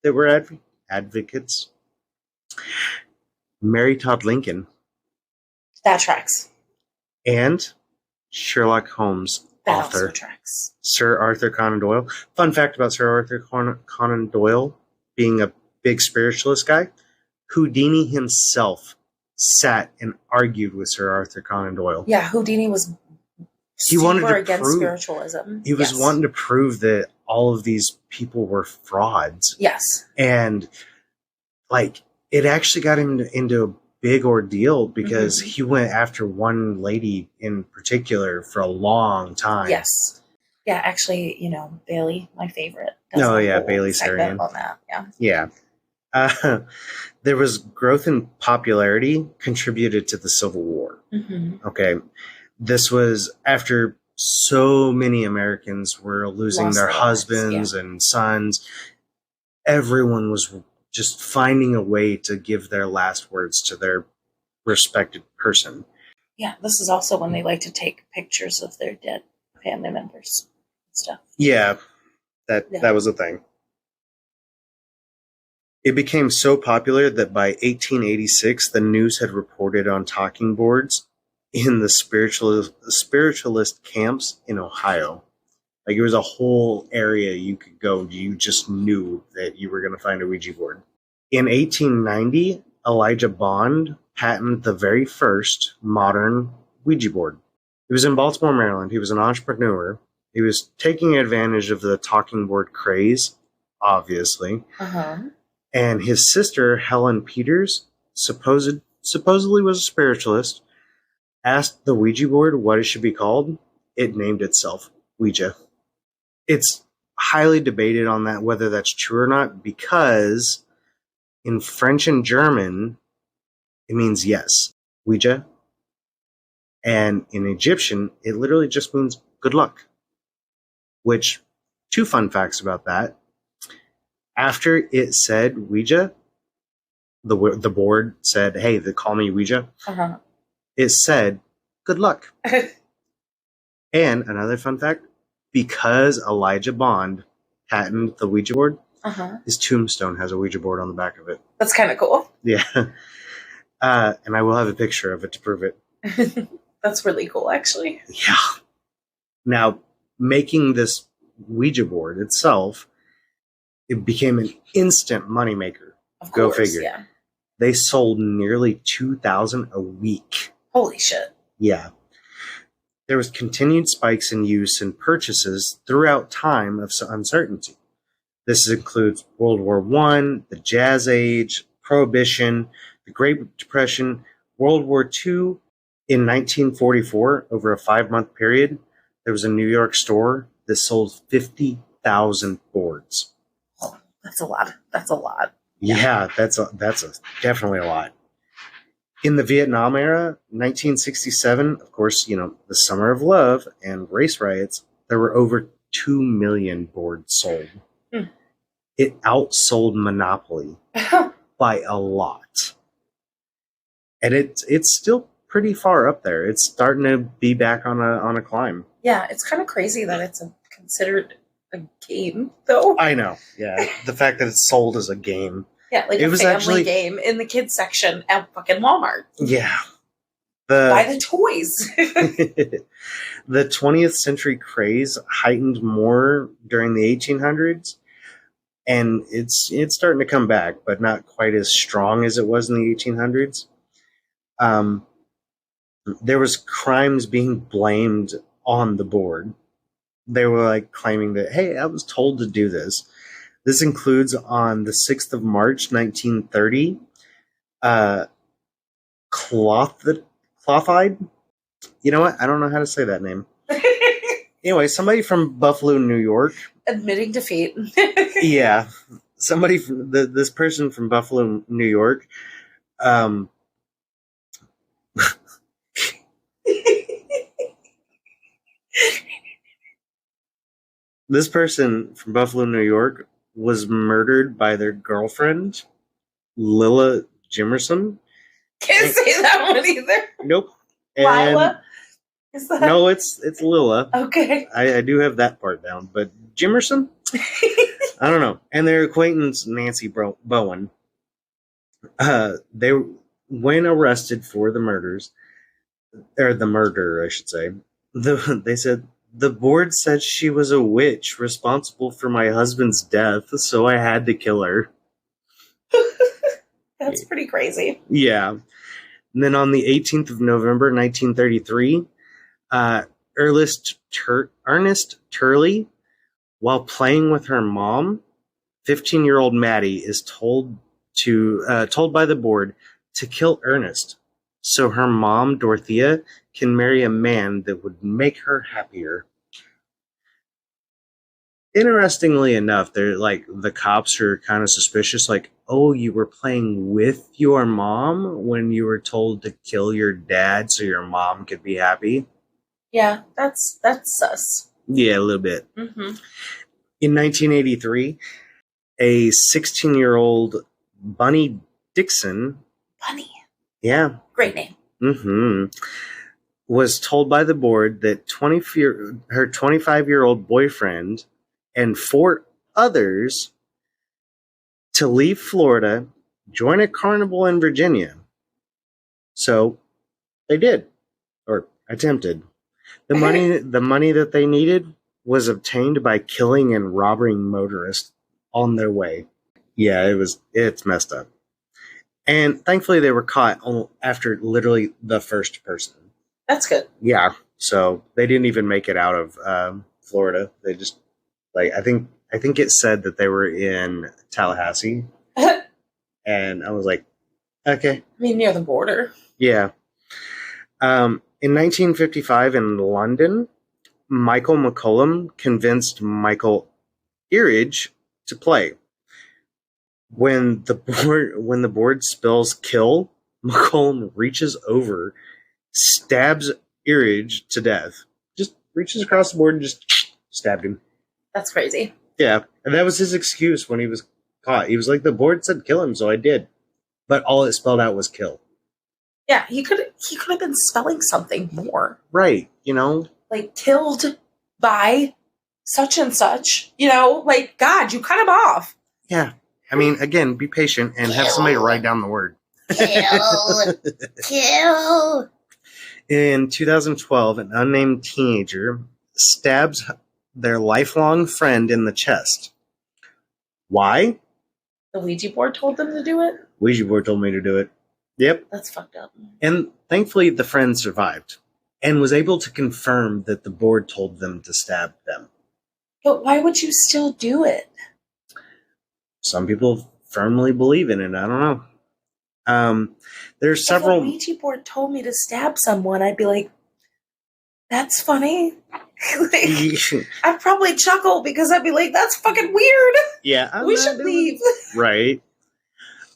that were advocates? Mary Todd Lincoln. That tracks. And Sherlock Holmes that author. Also tracks. Sir Arthur Conan Doyle. Fun fact about Sir Arthur Conan Doyle being a big spiritualist guy, Houdini himself sat and argued with Sir Arthur Conan Doyle. Yeah, Houdini was super against spiritualism. He was wanting to prove that all of these people were frauds. Yes. And like, it actually got him into a big ordeal because he went after one lady in particular for a long time. Yes. Yeah, actually, Bailey, my favorite. Oh, yeah, Bailey Sarian. On that, yeah. Yeah. There was growth in popularity contributed to the Civil War. Okay. This was after so many Americans were losing their husbands and sons. Everyone was just finding a way to give their last words to their respected person. Yeah, this is also when they like to take pictures of their dead family members and stuff. Yeah, that was a thing. It became so popular that by 1886, the news had reported on talking boards in the spiritualist camps in Ohio. Like, it was a whole area you could go. You just knew that you were going to find a Ouija board. In 1890, Elijah Bond patented the very first modern Ouija board. He was in Baltimore, Maryland. He was an entrepreneur. He was taking advantage of the talking board craze, obviously. And his sister, Helen Peters, supposedly was a spiritualist, asked the Ouija board what it should be called. It named itself Ouija. It's highly debated on that, whether that's true or not, because in French and German, it means yes, Ouija. And in Egyptian, it literally just means good luck. Which, two fun facts about that. After it said Ouija, the board said, hey, they call me Ouija. It said, good luck. And another fun fact, because Elijah Bond patented the Ouija board, his tombstone has a Ouija board on the back of it. That's kind of cool. Yeah. And I will have a picture of it to prove it. That's really cool, actually. Yeah. Now, making this Ouija board itself, it became an instant moneymaker. Of course, go figure. Yeah. They sold nearly 2,000 a week. Holy shit. Yeah. There was continued spikes in use and purchases throughout time of uncertainty. This includes World War I, the Jazz Age, Prohibition, the Great Depression, World War II. In 1944, over a 5-month period, there was a New York store that sold 50,000 boards. Oh, that's a lot. That's a lot. Yeah, that's definitely a lot. In the Vietnam era, 1967, of course, the Summer of Love and race riots, there were over 2 million boards sold. It outsold Monopoly by a lot. And it's still pretty far up there. It's starting to be back on a climb. Yeah, it's kind of crazy that it's considered a game, though. I know. Yeah, the fact that it's sold as a game. Yeah, like it was family game in the kids section at fucking Walmart. Yeah. Buy the toys. The 20th century craze heightened more during the 1800s, and it's starting to come back, but not quite as strong as it was in the 1800s. There was crimes being blamed on the board. They were like claiming that, hey, I was told to do this. This includes on the 6th of March, 1930, Clothide. You know what? I don't know how to say that name. Anyway, somebody from Buffalo, New York. Admitting defeat. Yeah. Somebody from this person from Buffalo, New York. This person from Buffalo, New York was murdered by their girlfriend, Lilla Jimerson. Can't say that one either. Nope. Lila? Is that? No, it's Lilla. Okay. I do have that part down, but Jimerson? I don't know. And their acquaintance, Nancy Bowen, they, when arrested for the murders, or the murder, I should say, they said, the board said she was a witch responsible for my husband's death, so I had to kill her. That's pretty crazy. Yeah. And then on the 18th of November, 1933, Ernest Turley, while playing with her mom, 15-year-old Maddie is told told by the board to kill Ernest, so her mom Dorothea can marry a man that would make her happier. Interestingly enough, they're like the cops are kind of suspicious, like, oh, you were playing with your mom when you were told to kill your dad so your mom could be happy. Yeah, that's sus. Yeah, a little bit. Mm-hmm. In 1983, a 16-year-old Bunny Dixon. Bunny. Yeah. Great name. Mm-hmm. Was told by the board that her 25-year-old boyfriend and 4 others to leave Florida, join a carnival in Virginia. So they did, or attempted. The money that they needed was obtained by killing and robbing motorists on their way. Yeah, it's messed up. And thankfully they were caught after literally the first person. That's good. Yeah, so they didn't even make it out of Florida. They just, like, I think it said that they were in Tallahassee. And I was like, okay. I mean, near the border. Yeah. In 1955 in London, Michael McCollum convinced Michael Eridge to play. When the board spells kill, McCollum reaches over, stabs Eridge to death. Just reaches across the board and just stabbed him. That's crazy. Yeah, and that was his excuse when he was caught. He was like, the board said kill him, so I did. But all it spelled out was kill. Yeah, he could have been spelling something more. Right, you know? Like, killed by such and such. You know, like, God, you cut him off. Yeah. I mean, again, be patient and have somebody write down the word. Kill. Kill. In 2012, an unnamed teenager stabs their lifelong friend in the chest. Why? The Ouija board told them to do it? Ouija board told me to do it. Yep. That's fucked up. And thankfully, the friend survived and was able to confirm that the board told them to stab them. But why would you still do it? Some people firmly believe in it. I don't know. There's several. If a Ouija board told me to stab someone, I'd be like, that's funny. I'd probably chuckle because I'd be like, that's fucking weird. Yeah. We should leave. Right.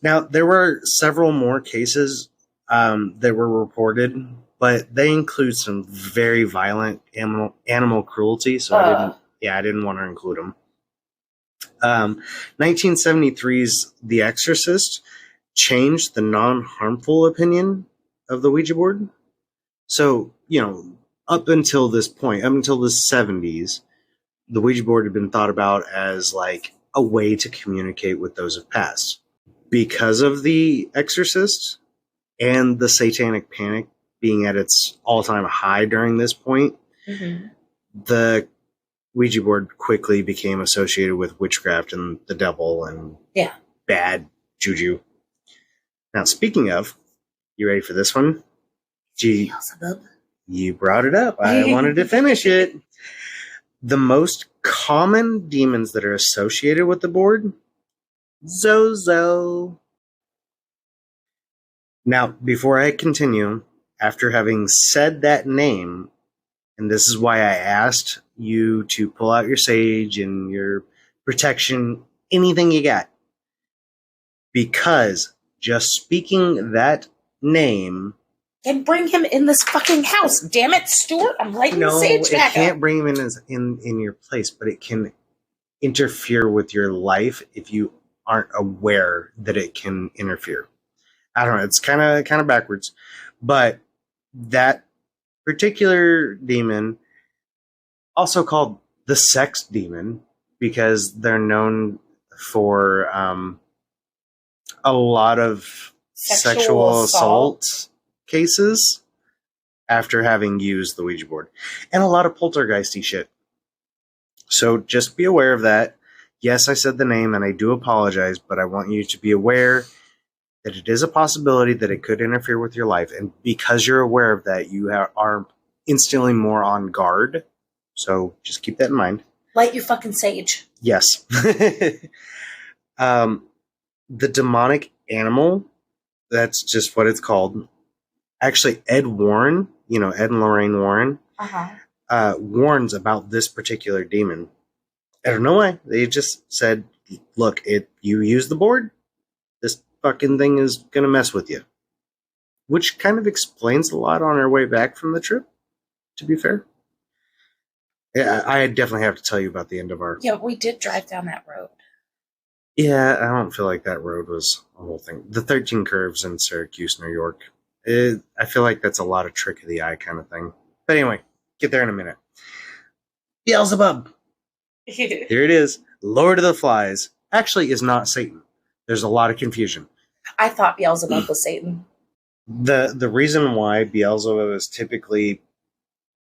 Now, there were several more cases that were reported, but they include some very violent animal cruelty, so I didn't want to include them. 1973's The Exorcist changed the non-harmful opinion of the Ouija board. So, up until this point, up until the 70s, the Ouija board had been thought about as like a way to communicate with those of past. Because of The Exorcist and the satanic panic being at its all-time high during this point, the Ouija board quickly became associated with witchcraft and the devil and bad juju. Now, speaking of, you ready for this one? Gee, you brought it up. I wanted to finish it. The most common demons that are associated with the board, Zozo. Now, before I continue, after having said that name, and this is why I asked you to pull out your sage and your protection, anything you got. Because just speaking that name... And bring him in this fucking house. Damn it, Stewart. I'm lighting the sage back up. No, it can't bring him in your place, but it can interfere with your life if you aren't aware that it can interfere. I don't know. It's kind of backwards. But that particular demon, also called the sex demon, because they're known for a lot of sexual assault cases after having used the Ouija board, and a lot of poltergeisty shit. So just be aware of that. Yes, I said the name, and I do apologize, but I want you to be aware that it is a possibility that it could interfere with your life, and because you're aware of that, you are instantly more on guard. So just keep that in mind. Light your fucking sage. Yes. the demonic animal, that's just what it's called. Actually, Ed Warren, Ed and Lorraine Warren, warns about this particular demon. I don't know why. They just said, look, if you use the board, this fucking thing is going to mess with you. Which kind of explains a lot on our way back from the trip, to be fair. Yeah, I definitely have to tell you about the end of our... Yeah, we did drive down that road. Yeah, I don't feel like that road was a whole thing. The 13 Curves in Syracuse, New York. I feel like that's a lot of trick of the eye kind of thing. But anyway, get there in a minute. Beelzebub! Here it is. Lord of the Flies. Actually is not Satan. There's a lot of confusion. I thought Beelzebub was Satan. The reason why Beelzebub is typically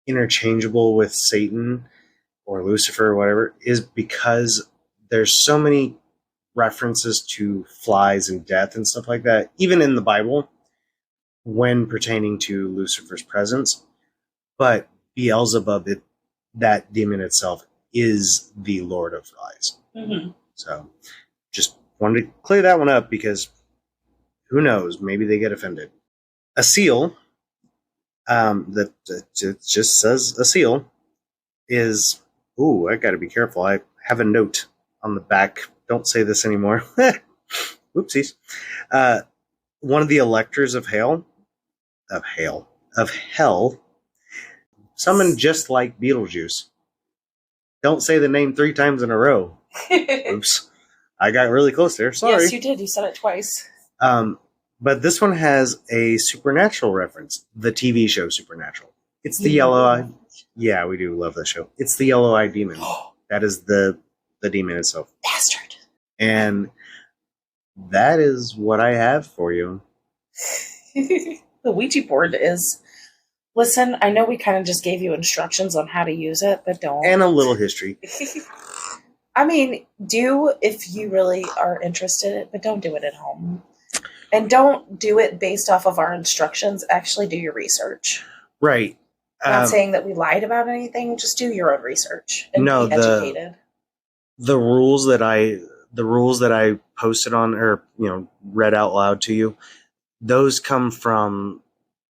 interchangeable with Satan or Lucifer or whatever is because there's so many references to flies and death and stuff like that, even in the Bible, when pertaining to Lucifer's presence. But Beelzebub, that demon itself, is the Lord of Flies. Mm-hmm. So just wanted to clear that one up because who knows, maybe they get offended. A seal, that just says a seal, is, ooh, I gotta be careful. I have a note on the back. Don't say this anymore. Oopsies. One of the electors of hell, summoned just like Beetlejuice. Don't say the name 3 times in a row. Oops. I got really close there. Sorry. Yes, you did. You said it twice. But this one has a supernatural reference. The TV show Supernatural. It's the yellow eye. Yeah, we do love that show. It's the yellow eye demon. That is the demon itself. Bastard. And that is what I have for you. The Ouija board is... Listen, I know we kind of just gave you instructions on how to use it, but don't. And a little history. I mean, do if you really are interested, but don't do it at home. And don't do it based off of our instructions. Actually do your research. Right. I'm not saying that we lied about anything. Just do your own research and be educated. The rules that I posted on or read out loud to you, those come from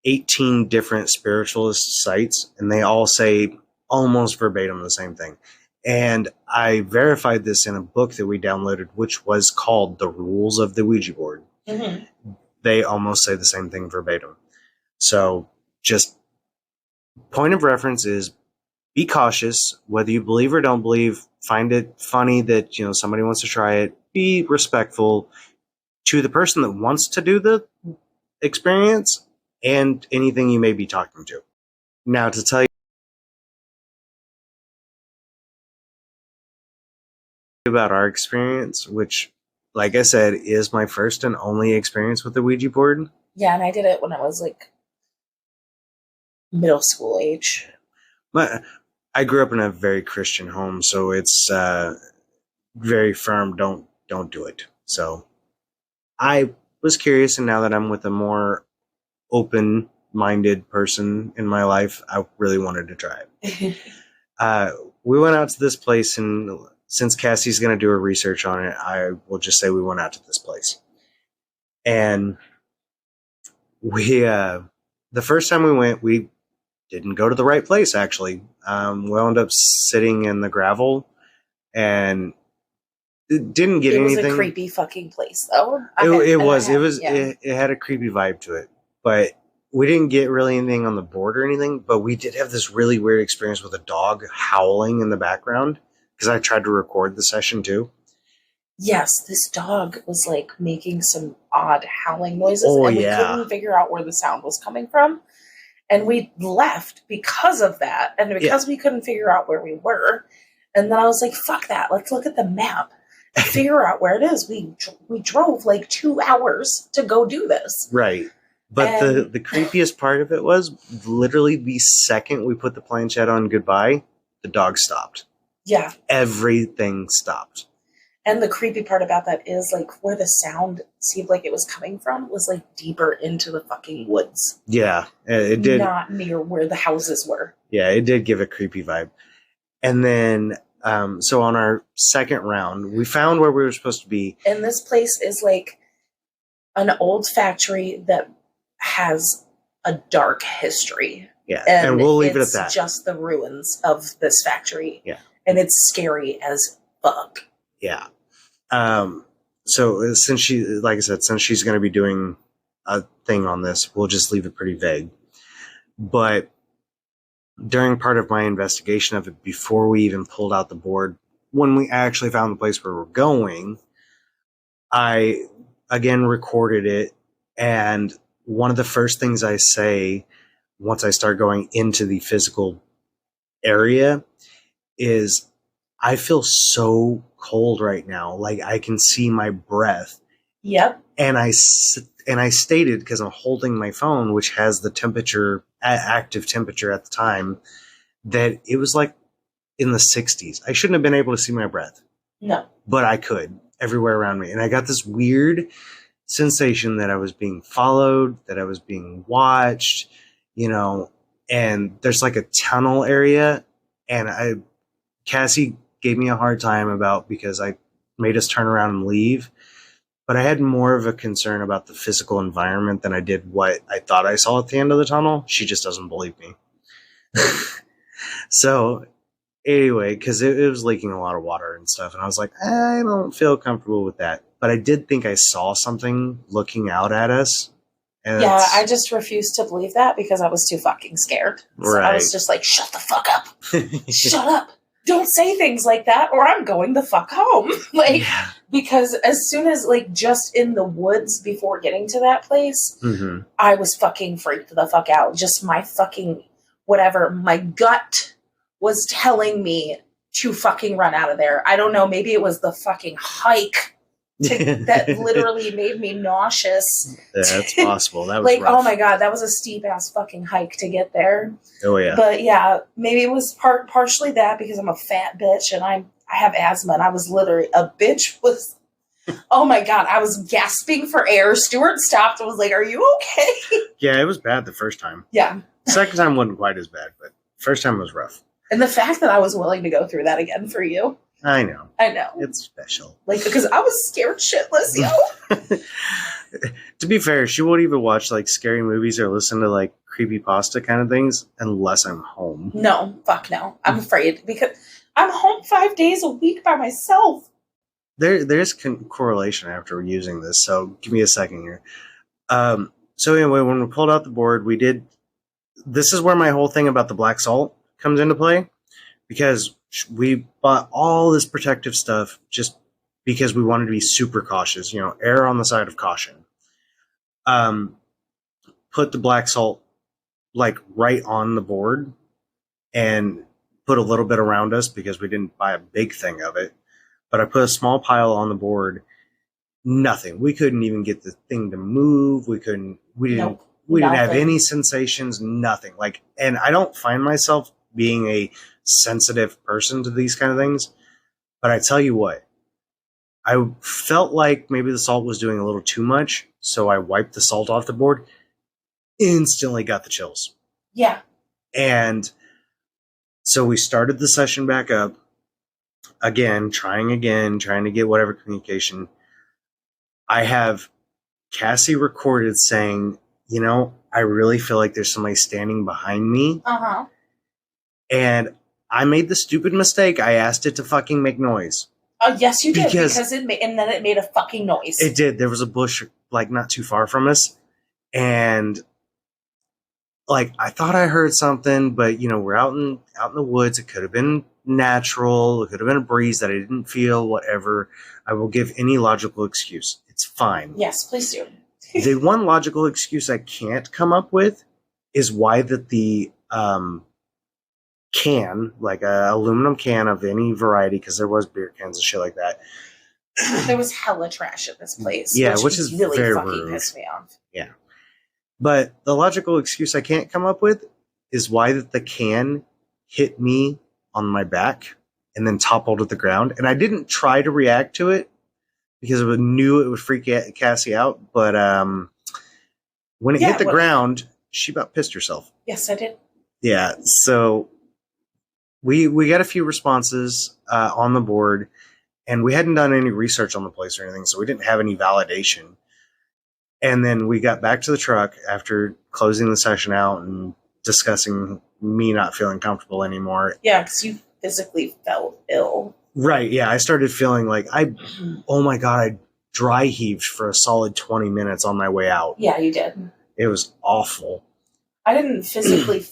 18 different spiritualist sites, and they all say almost verbatim the same thing. And I verified this in a book that we downloaded, which was called The Rules of the Ouija Board. Mm-hmm. They almost say the same thing verbatim. So just point of reference is be cautious, whether you believe or don't believe. Find it funny that somebody wants to try it. Be respectful to the person that wants to do the experience and anything you may be talking to. Now, to tell you about our experience, which, like I said, is my first and only experience with the Ouija board. Yeah, and I did it when I was like middle school age. But I grew up in a very Christian home, so it's very firm. Don't do it. So I was curious, and now that I'm with a more open-minded person in my life, I really wanted to try it. We went out to this place, and since Cassie's going to do her research on it, I will just say we went out to this place. And we, the first time we went, we didn't go to the right place, actually. We wound up sitting in the gravel and didn't get anything. It was a creepy fucking place, though. It had a creepy vibe to it. But we didn't get really anything on the board or anything, but we did have this really weird experience with a dog howling in the background. Because I tried to record the session too. Yes, this dog was like making some odd howling noises, and we couldn't figure out where the sound was coming from. And we left because of that, and because we couldn't figure out where we were. And then I was like, "Fuck that! Let's look at the map and figure out where it is." We drove like 2 hours to go do this. Right. But the creepiest part of it was literally the second we put the planchette on goodbye, the dog stopped. Yeah. Everything stopped. And the creepy part about that is, like, where the sound seemed like it was coming from was, like, deeper into the fucking woods. Yeah, it did. Not near where the houses were. Yeah, it did give a creepy vibe. And then So on our second round, we found where we were supposed to be. And this place is like an old factory that has a dark history. Yeah, and we'll leave it at that. It's just the ruins of this factory. Yeah. And it's scary as fuck. Yeah. So since she's going to be doing a thing on this, we'll just leave it pretty vague. But during part of my investigation of it, before we even pulled out the board, when we actually found the place where we're going, I again recorded it. And one of the first things I say once I start going into the physical area is, I feel so cold right now. Like I can see my breath. Yep. And I stated, because I'm holding my phone, which has the temperature, active temperature at the time, that it was like in the 60s. I shouldn't have been able to see my breath. No. But I could, everywhere around me. And I got this weird sensation that I was being followed, that I was being watched, and there's like a tunnel area. And Cassie gave me a hard time because I made us turn around and leave. But I had more of a concern about the physical environment than I did what I thought I saw at the end of the tunnel. She just doesn't believe me. So anyway, because it was leaking a lot of water and stuff. And I was like, I don't feel comfortable with that. But I did think I saw something looking out at us. Yeah, I just refused to believe that because I was too fucking scared. So right. I was just like, shut the fuck up. Shut up. Don't say things like that or I'm going the fuck home. Because as soon as, just in the woods before getting to that place, I was fucking freaked the fuck out. Just my fucking whatever. My gut was telling me to fucking run out of there. I don't know. Maybe it was the fucking hike that literally made me nauseous. Yeah, that's possible. That was rough. Oh my God, that was a steep ass fucking hike to get there. Oh yeah. But yeah, maybe it was partially that because I'm a fat bitch and I have asthma and I was literally oh my God, I was gasping for air. Stewart stopped and was like, "Are you okay?" Yeah, it was bad the first time. Yeah. Second time wasn't quite as bad, but first time was rough. And the fact that I was willing to go through that again for you. I know. It's special. Because I was scared shitless, yo. To be fair, she won't even watch scary movies or listen to creepypasta kind of things unless I'm home. No, fuck no. I'm afraid because I'm home 5 days a week by myself. There's correlation after using this, so give me a second here. So anyway, when we pulled out the board, this is where my whole thing about the black salt comes into play, because we bought all this protective stuff just because we wanted to be super cautious, err on the side of caution. Put the black salt right on the board and put a little bit around us because we didn't buy a big thing of it. But I put a small pile on the board. Nothing. We couldn't even get the thing to move. We didn't have any sensations, nothing. And I don't find myself being a sensitive person to these kind of things. But I tell you what, I felt like maybe the salt was doing a little too much. So I wiped the salt off the board. Instantly got the chills. Yeah. And so we started the session back up. Trying to get whatever communication. I have Cassie recorded saying, I really feel like there's somebody standing behind me. Uh-huh. And I made the stupid mistake. I asked it to fucking make noise. Oh, yes, you did. Because and then it made a fucking noise. It did. There was a bush, not too far from us. And, I thought I heard something, but, we're out in the woods. It could have been natural. It could have been a breeze that I didn't feel, whatever. I will give any logical excuse. It's fine. Yes, please do. The one logical excuse I can't come up with is why that the can, a aluminum can of any variety, because there was beer cans and shit like that. There was hella trash at this place. Yeah, which is really very fucking rude. pissed me off. Yeah. But the logical excuse I can't come up with is why that the can hit me on my back and then toppled to the ground. And I didn't try to react to it because I knew it would freak Cassie out. But when it hit the ground, she about pissed herself. Yes, I did. Yeah. So we got a few responses on the board, and we hadn't done any research on the place or anything, so we didn't have any validation. And then we got back to the truck after closing the session out and discussing me not feeling comfortable anymore. Yeah, because you physically felt ill. Right, yeah. I started feeling like oh my God, I dry heaved for a solid 20 minutes on my way out. Yeah, you did. It was awful. I didn't physically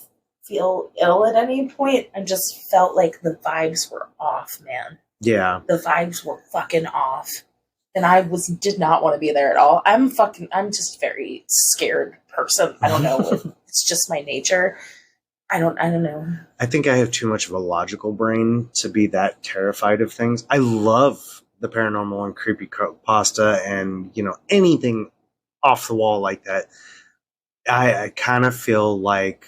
feel ill at any point. I just felt like the vibes were off, man. Yeah. The vibes were fucking off. And I did not want to be there at all. I'm just a very scared person. I don't know. It's just my nature. I don't know. I think I have too much of a logical brain to be that terrified of things. I love the paranormal and creepypasta and, anything off the wall like that. I kind of feel like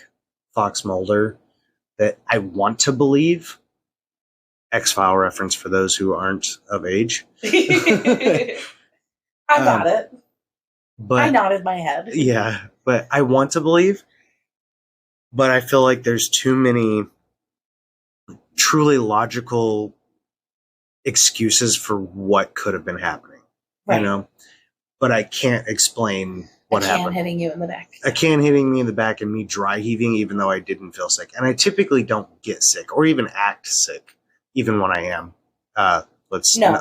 Fox Mulder, that I want to believe. X-File reference for those who aren't of age. I got it. But I nodded my head. Yeah, but I want to believe. But I feel like there's too many truly logical excuses for what could have been happening. Right. But I can't explain what happened. A can hitting you in the back. A can hitting me in the back and me dry heaving even though I didn't feel sick. And I typically don't get sick or even act sick. Even when I am.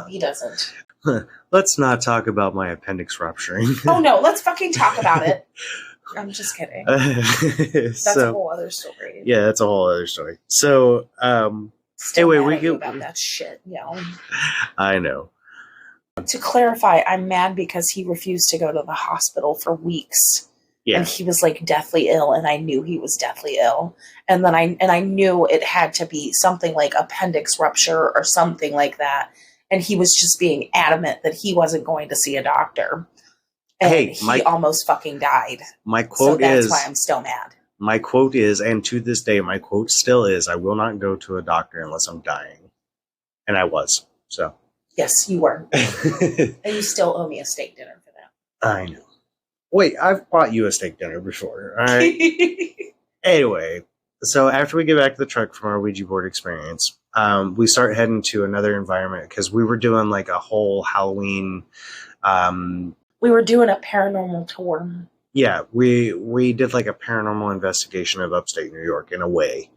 He doesn't. Let's not talk about my appendix rupturing. Oh, no. Let's fucking talk about it. I'm just kidding. That's a whole other story. Yeah, that's a whole other story. So, anyway, we get about that shit. Yeah. I know. To clarify, I'm mad because he refused to go to the hospital for weeks. Yeah. And he was like deathly ill, and I knew he was deathly ill. And then I knew it had to be something like appendix rupture or something like that. And he was just being adamant that he wasn't going to see a doctor. And he almost fucking died. My quote is, that's why I'm still mad. My quote is, and to this day, my quote still is, I will not go to a doctor unless I'm dying. And I was, so. Yes, you were. And you still owe me a steak dinner for that. I know. Wait, I've bought you a steak dinner before, all right? Anyway, so after we get back to the truck from our Ouija board experience, we start heading to another environment because we were doing like a whole Halloween. We were doing a paranormal tour. Yeah, we did like a paranormal investigation of upstate New York in a way.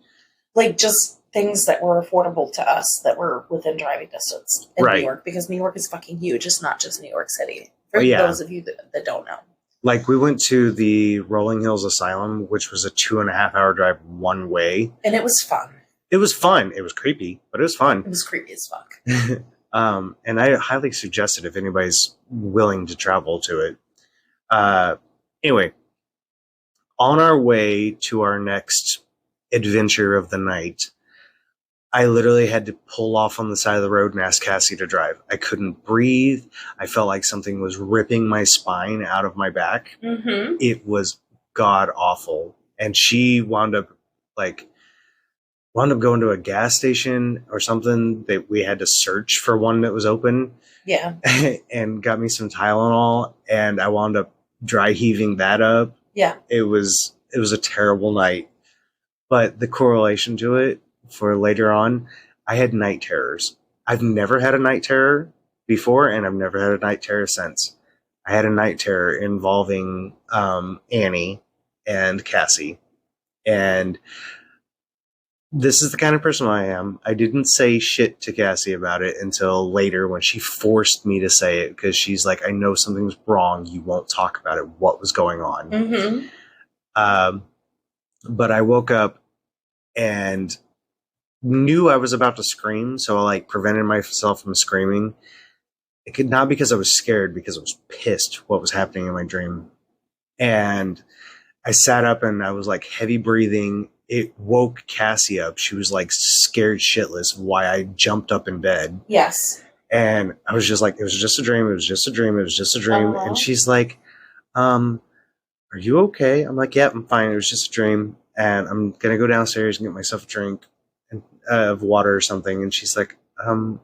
Like just things that were affordable to us that were within driving distance in New York, because New York is fucking huge. It's not just New York City. For those of you that don't know. Like, we went to the Rolling Hills Asylum, which was a 2.5-hour drive one way. And it was fun. It was fun. It was creepy, but it was fun. It was creepy as fuck. And I highly suggest it if anybody's willing to travel to it. Anyway, on our way to our next adventure of the night, I literally had to pull off on the side of the road and ask Cassie to drive. I couldn't breathe. I felt like something was ripping my spine out of my back. Mm-hmm. It was god awful. And she wound up going to a gas station or something that we had to search for one that was open. Yeah. And got me some Tylenol, and I wound up dry heaving that up. Yeah. It was a terrible night. But the correlation to it, for later on, I had night terrors. I've never had a night terror before, and I've never had a night terror since. I had a night terror involving Annie and Cassie. And this is the kind of person I am. I didn't say shit to Cassie about it until later when she forced me to say it, because she's like, I know something's wrong. You won't talk about it. What was going on? Mm-hmm. But I woke up and knew I was about to scream, so I prevented myself from screaming. It could not because I was scared, because I was pissed what was happening in my dream. And I sat up and I was heavy breathing. It woke Cassie up. She was scared shitless why I jumped up in bed. Yes. And I was just it was just a dream. It was just a dream. It was just a dream. Uh-huh. And she's like, are you okay? I'm like, yeah, I'm fine. It was just a dream. And I'm going to go downstairs and get myself a drink of water or something. And she's like,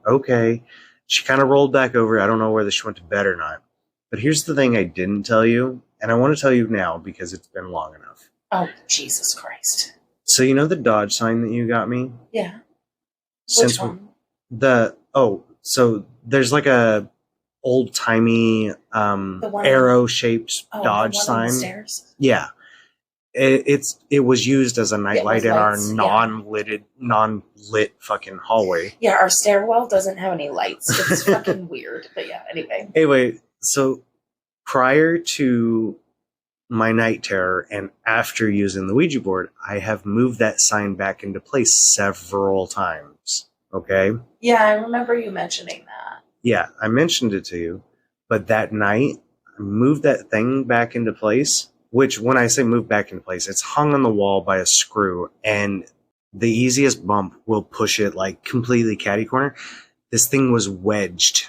okay. She kind of rolled back over. I don't know whether she went to bed or not. But here's the thing I didn't tell you. And I want to tell you now because it's been long enough. Oh, Jesus Christ. So you know the Dodge sign that you got me? Yeah. Which one? So there's like a old-timey arrow-shaped Dodge sign. On the stairs? Yeah. It was used as a nightlight in our non-lit fucking hallway. Yeah, our stairwell doesn't have any lights. It's fucking weird. But yeah, anyway. Anyway, so prior to my night terror and after using the Ouija board, I have moved that sign back into place several times. Okay? Yeah, I remember you mentioning that. Yeah, I mentioned it to you. But that night, I moved that thing back into place. Which, when I say move back into place, it's hung on the wall by a screw, and the easiest bump will push it like completely catty corner. This thing was wedged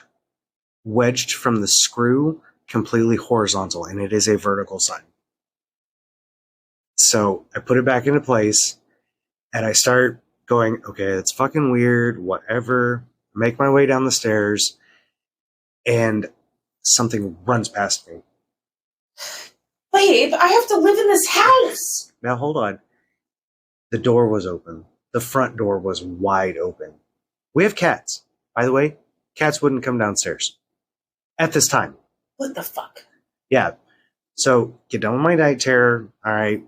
from the screw, completely horizontal, and it is a vertical sign. So I put it back into place, and I start going, okay, that's fucking weird, whatever. Make my way down the stairs, and something runs past me. Babe, I have to live in this house. Now, hold on. The door was open. The front door was wide open. We have cats. By the way, cats wouldn't come downstairs at this time. What the fuck? Yeah. So, get done with my night terror. All right.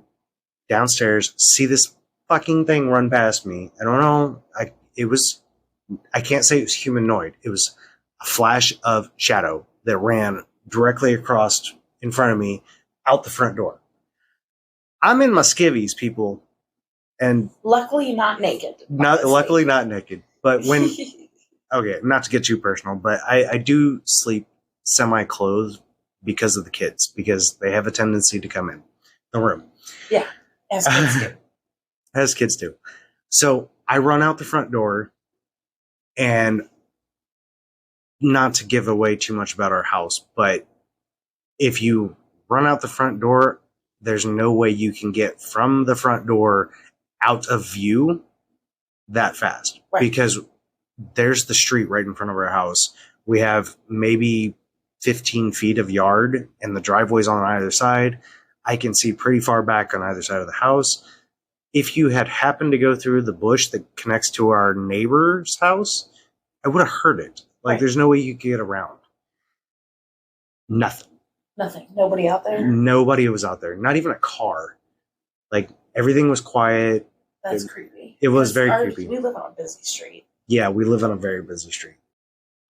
Downstairs. See this fucking thing run past me. I don't know. I can't say it was humanoid. It was a flash of shadow that ran directly across in front of me out the front door. I'm in my skivvies, people, and luckily not naked. Luckily not naked. But when okay, not to get too personal, but I do sleep semi-clothed because of the kids, because they have a tendency to come in the room. Yeah, as kids do. As kids do. So I run out the front door, and not to give away too much about our house, but if you run out the front door, there's no way you can get from the front door out of view that fast. Right. Because there's the street right in front of our house. We have maybe 15 feet of yard, and the driveway's on either side. I can see pretty far back on either side of the house. If you had happened to go through the bush that connects to our neighbor's house, I would have heard it. Like, right. There's no way you could get around. Nothing. Nobody out there? Nobody was out there. Not even a car. Like, everything was quiet. That's creepy. It was very creepy. We live on a busy street. Yeah, we live on a very busy street.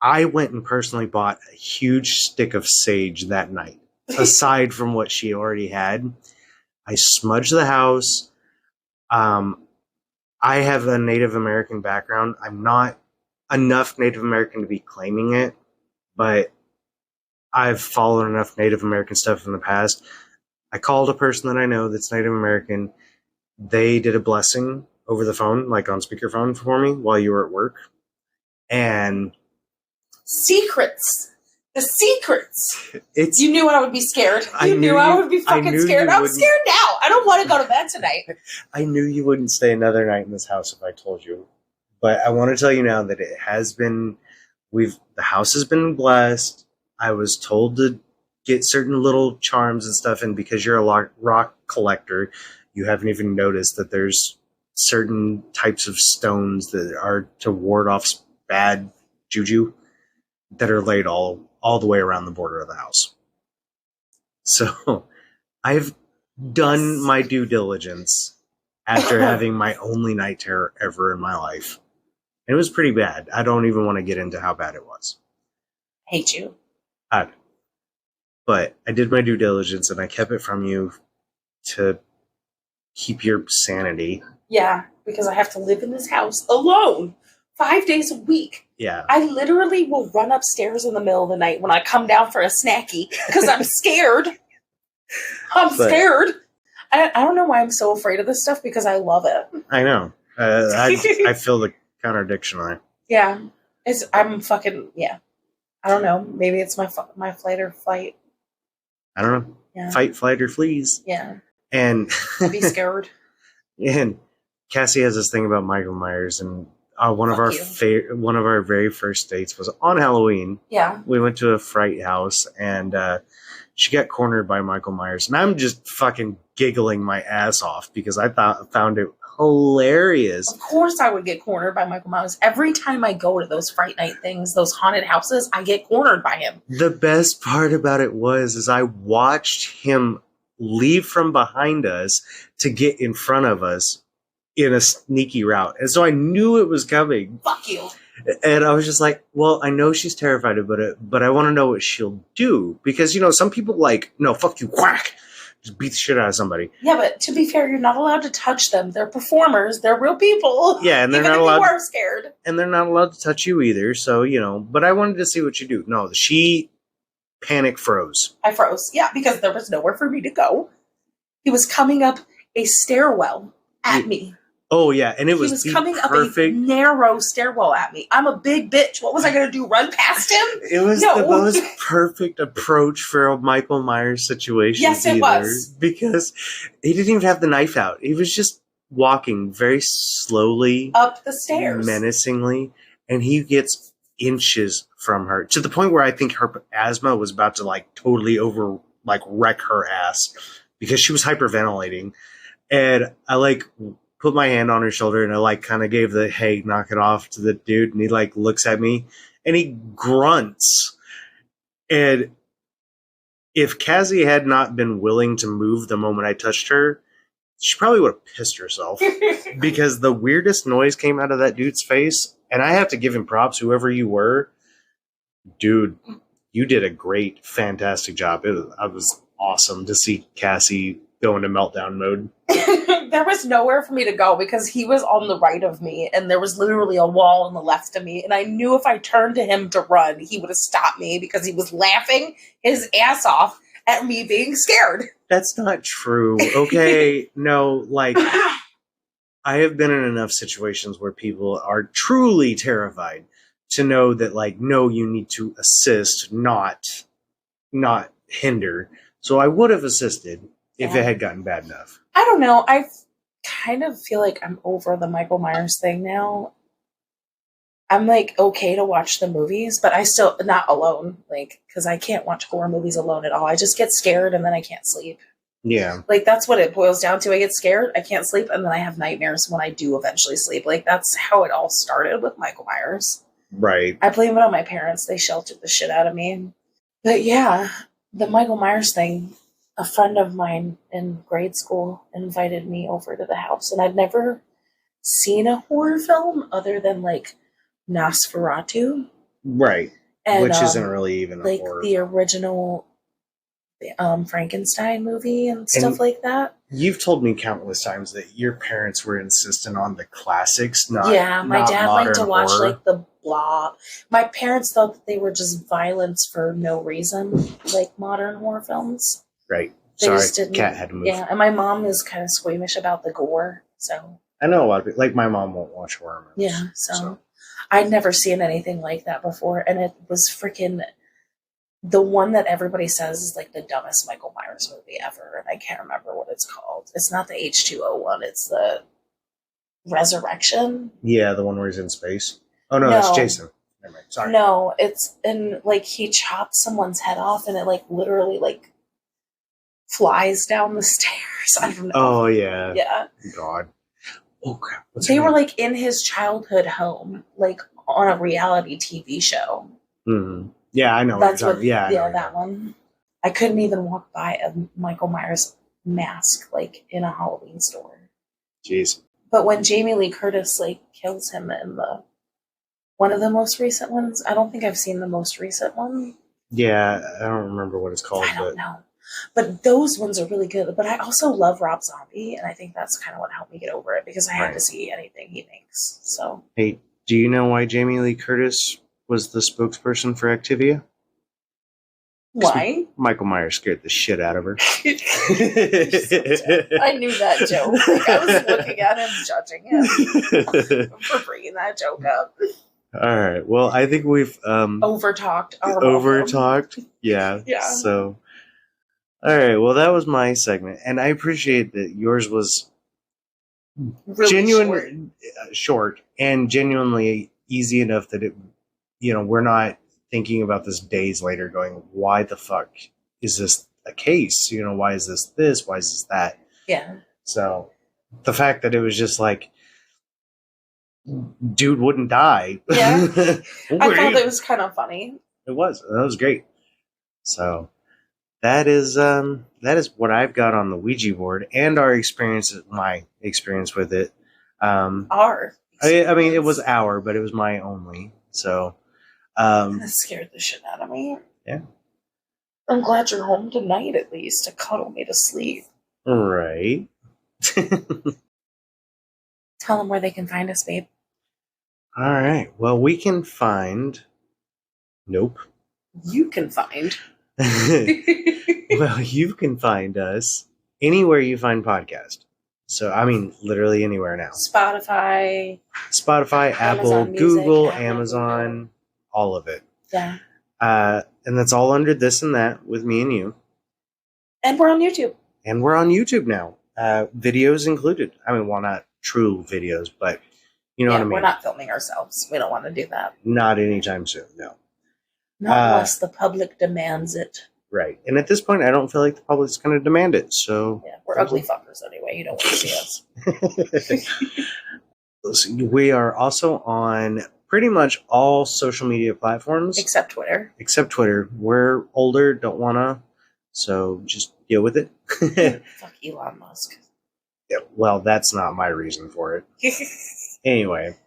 I went and personally bought a huge stick of sage that night. Aside from what she already had. I smudged the house. I have a Native American background. I'm not enough Native American to be claiming it, but I've followed enough Native American stuff in the past. I called a person that I know that's Native American. They did a blessing over the phone, like on speakerphone for me while you were at work. And secrets. The secrets. You knew I would be scared. I would be fucking scared. I'm scared now. I don't want to go to bed tonight. I knew you wouldn't stay another night in this house if I told you. But I want to tell you now that it has been, the house has been blessed. I was told to get certain little charms and stuff, and because you're a rock collector, you haven't even noticed that there's certain types of stones that are to ward off bad juju that are laid all the way around the border of the house. So I've done my due diligence after having my only night terror ever in my life. And it was pretty bad. I don't even want to get into how bad it was. Hate you. But I did my due diligence, and I kept it from you to keep your sanity. Yeah, because I have to live in this house alone 5 days a week. Yeah. I literally will run upstairs in the middle of the night when I come down for a snacky because I'm scared. I'm scared. I don't know why I'm so afraid of this stuff, because I love it. I know. I feel the contradiction there. Yeah. I'm fucking, yeah. I don't know. Maybe it's my flight or flight. I don't know. Yeah. Fight, flight, or fleas. Yeah. And I'd be scared. And Cassie has this thing about Michael Myers, and one of our very first dates was on Halloween. Yeah. We went to a fright house, and she got cornered by Michael Myers. And I'm just fucking giggling my ass off because I found it hilarious. Of course I would get cornered by Michael Myers. Every time I go to those Fright Night things, those haunted houses, I get cornered by him. The best part about it is I watched him leave from behind us to get in front of us in a sneaky route. And so I knew it was coming. Fuck you. And I was just like, well, I know she's terrified of it, but I want to know what she'll do. Because, some people no, fuck you, quack. Just beat the shit out of somebody. Yeah, but to be fair, you're not allowed to touch them. They're performers. They're real people. Yeah, and they're even not if allowed. You are scared. And they're not allowed to touch you either. So, but I wanted to see what you do. No, she panic froze. I froze. Yeah, because there was nowhere for me to go. He was coming up a stairwell at me. Oh, yeah, and he was coming up a narrow stairwell at me. I'm a big bitch. What was I going to do, run past him? It was the most perfect approach for a Michael Myers situation. Yes, it was. Because he didn't even have the knife out. He was just walking very slowly. Up the stairs. Menacingly. And he gets inches from her. To the point where I think her asthma was about to, totally wreck her ass. Because she was hyperventilating. And I, put my hand on her shoulder and I kind of gave the, hey, knock it off to the dude. And he looks at me and he grunts. And if Cassie had not been willing to move the moment I touched her, she probably would have pissed herself because the weirdest noise came out of that dude's face. And I have to give him props, whoever you were, dude, you did a great, fantastic job. It was awesome to see Cassie go into meltdown mode. There was nowhere for me to go because he was on the right of me and there was literally a wall on the left of me. And I knew if I turned to him to run, he would have stopped me because he was laughing his ass off at me being scared. That's not true. Okay. No, I have been in enough situations where people are truly terrified to know that no, you need to assist, not hinder. So I would have assisted if it had gotten bad enough. I don't know. I kind of feel like I'm over the Michael Myers thing now. I'm okay to watch the movies, but I still not alone, because I can't watch horror movies alone at all. I just get scared and then I can't sleep. Yeah. That's what it boils down to. I get scared, I can't sleep, and then I have nightmares when I do eventually sleep. That's how it all started with Michael Myers. Right. I blame it on my parents. They sheltered the shit out of me. But yeah, the Michael Myers thing, a friend of mine in grade school invited me over to the house, and I'd never seen a horror film other than Nosferatu. Right. And, which isn't really even a horror. The original Frankenstein movie and stuff like that. You've told me countless times that your parents were insistent on the classics, not my dad liked to watch horror. the Blob. My parents thought that they were just violence for no reason, modern horror films. Right. They Sorry, cat had to move. Yeah, and my mom is kind of squeamish about the gore, so. I know a lot of people, my mom won't watch horror movies. Yeah, so. I'd never seen anything like that before, and it was freaking the one that everybody says is the dumbest Michael Myers movie ever, and I can't remember what it's called. It's not the H2O one, it's the Resurrection. Yeah, the one where he's in space. Oh no, that's Jason. Never mind. Sorry. No, it's in he chops someone's head off and it literally flies down the stairs. I don't know. Oh yeah. Yeah. God. Oh crap. They were in his childhood home, on a reality TV show. Mm-hmm. Yeah, I know. That's what. Yeah, that one. I couldn't even walk by a Michael Myers mask in a Halloween store. Jeez. But when Jamie Lee Curtis kills him in one of the most recent ones, I don't think I've seen the most recent one. Yeah, I don't remember what it's called. I don't know. But those ones are really good. But I also love Rob Zombie, and I think that's kind of what helped me get over it because I had to see anything he makes. So. Hey, do you know why Jamie Lee Curtis was the spokesperson for Activia? Why? Michael Myers scared the shit out of her. I knew that joke. I was looking at him, judging him for bringing that joke up. All right. Well, I think we've overtalked. Yeah. Yeah. So, all right. Well, that was my segment, and I appreciate that yours was really genuine, short, and genuinely easy enough that it, we're not thinking about this days later, going, "Why the fuck is this a case. Why is this? Why is this that? Yeah. So the fact that it was just like, dude wouldn't die. Yeah. I thought it was kind of funny. It was. That was great. So that is what I've got on the Ouija board and my experience with it. Our I mean, it was but it was my only. So that scared the shit out of me. Yeah. I'm glad you're home tonight, at least, to cuddle me to sleep. Right. Tell them where they can find us, babe. All right. Well, we can find. Nope. You can find. Well, you can find us anywhere you find podcast. So, I mean, literally anywhere now. Spotify, Apple, Music, Google, Amazon, all of it. Yeah. And that's all under This and That with me and you. And we're on YouTube. Now. Videos included. I mean, well, not true videos, but you know what I mean. We're not filming ourselves. We don't want to do that. Not anytime soon, no. Not unless the public demands it. Right. And at this point, I don't feel like the public's going to demand it. So yeah, we're ugly fuckers anyway. You don't want to see us. We are also on pretty much all social media platforms. Except Twitter. We're older, don't want to. So just deal with it. Fuck Elon Musk. Yeah, well, that's not my reason for it. Anyway.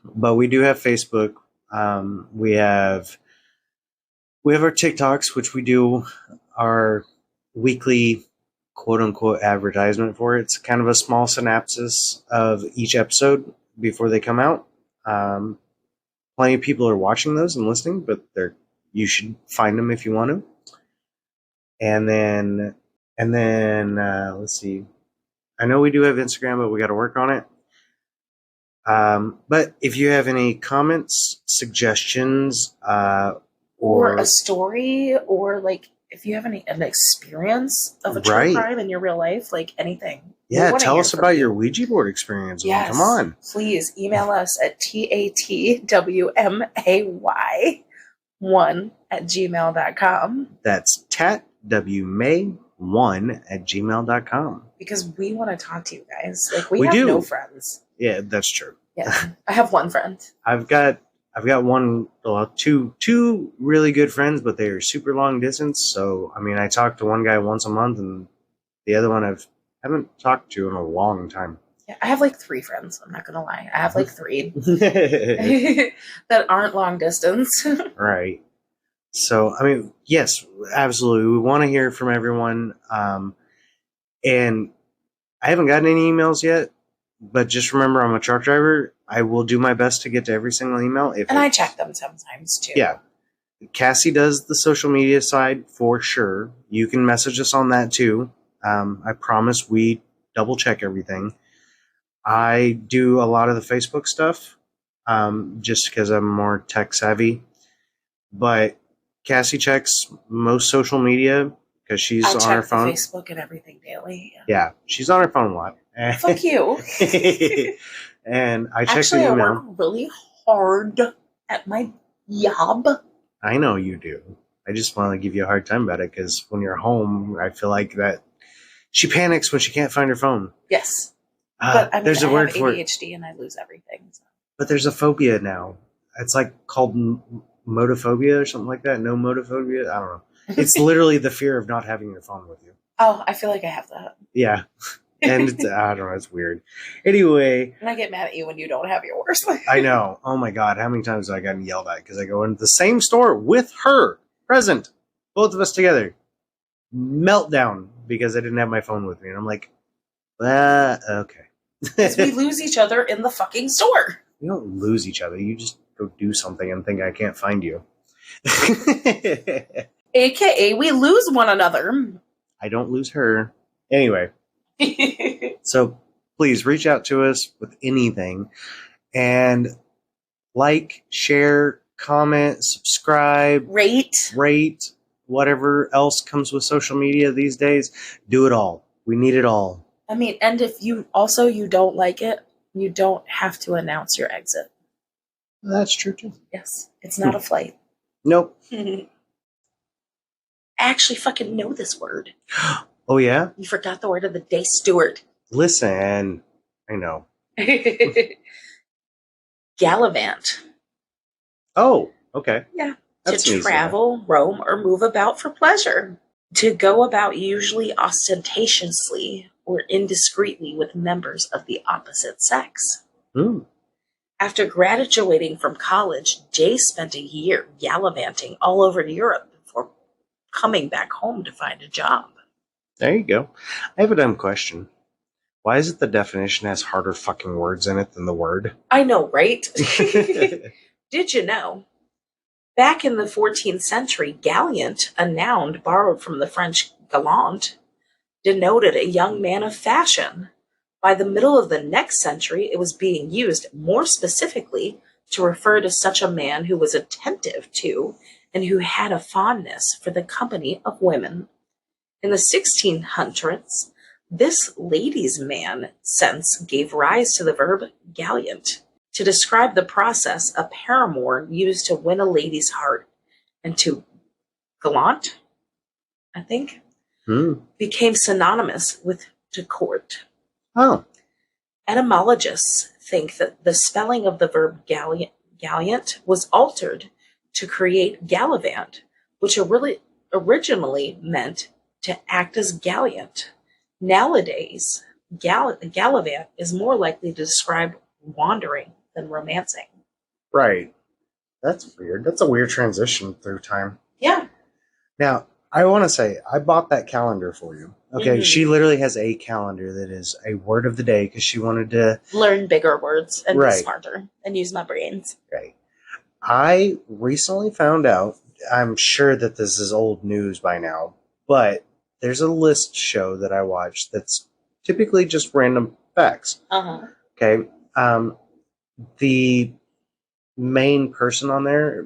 But we do have Facebook. We have our TikToks, which we do our weekly quote unquote advertisement for. It's kind of a small synopsis of each episode before they come out. Plenty of people are watching those and listening, but you should find them if you want to. And then let's see. I know we do have Instagram, but we got to work on it. But if you have any comments, suggestions, or a story, or like if you have an experience of a true crime in your real life, like anything. Yeah, tell us about your Ouija board experience. Yes, come on. Please email us at tatwmay1@gmail.com. That's tatwmay1@gmail.com. Because we want to talk to you guys. Like we have no friends. Yeah, that's true. Yeah, I have one friend. I've got two really good friends, but they are super long distance. So I mean, I talk to one guy once a month, and the other one I haven't talked to in a long time. Yeah, I have like 3 friends. I'm not gonna lie. I have like 3 that aren't long distance. Right. So I mean, yes, absolutely. We want to hear from everyone. And I haven't gotten any emails yet. But just remember, I'm a truck driver. I will do my best to get to every single email. I check them sometimes, too. Yeah. Cassie does the social media side for sure. You can message us on that, too. I promise we double check everything. I do a lot of the Facebook stuff just because I'm more tech savvy. But Cassie checks most social media because she's on her phone. Facebook and everything daily. Yeah, she's on her phone a lot. Fuck you. And I checked the email. I work really hard at my job. I know you do. I just want to give you a hard time about it because when you're home, I feel like that she panics when she can't find her phone. Yes. But I mean, there's a word for it. ADHD and I lose everything. So. But there's a phobia now. It's like called motophobia or something like that. No motophobia. I don't know. It's literally the fear of not having your phone with you. Oh, I feel like I have that. Yeah. And I don't know, it's weird. Anyway. And I get mad at you when you don't have yours. I know. Oh my God. How many times have I gotten yelled at? Because I go into the same store with her present. Both of us together. Meltdown because I didn't have my phone with me. And I'm like, okay. Because we lose each other in the fucking store. You don't lose each other. You just go do something and think I can't find you. AKA, we lose one another. I don't lose her. Anyway. So please reach out to us with anything. And like, share, comment, subscribe. Rate. Whatever else comes with social media these days. Do it all. We need it all. I mean, and if you don't like it, you don't have to announce your exit. That's true too. Yes. It's not a flight. Nope. I actually fucking know this word. Oh, yeah? You forgot the word of the day, Stewart. Listen, I know. Gallivant. Oh, okay. Yeah. That's to travel, roam, or move about for pleasure. To go about usually ostentatiously or indiscreetly with members of the opposite sex. Mm. After graduating from college, Jay spent a year gallivanting all over Europe before coming back home to find a job. There you go. I have a dumb question. Why is it the definition has harder fucking words in it than the word? I know, right? Did you know? Back in the 14th century, gallant, a noun borrowed from the French galant, denoted a young man of fashion. By the middle of the next century, it was being used more specifically to refer to such a man who was attentive to and who had a fondness for the company of women. In the 1600s, this ladies' man sense gave rise to the verb gallant, to describe the process a paramour used to win a lady's heart, and to gallant, I think, became synonymous with to court. Oh. Etymologists think that the spelling of the verb gallant was altered to create gallivant, which originally meant to act as gallant. Nowadays, gallivant is more likely to describe wandering than romancing. Right. That's weird. That's a weird transition through time. Yeah. Now, I want to say, I bought that calendar for you. Okay, She literally has a calendar that is a word of the day because she wanted to learn bigger words and be smarter and use my brains. Right. I recently found out, I'm sure that this is old news by now, but there's a list show that I watch that's typically just random facts. Uh-huh. Okay. The main person on there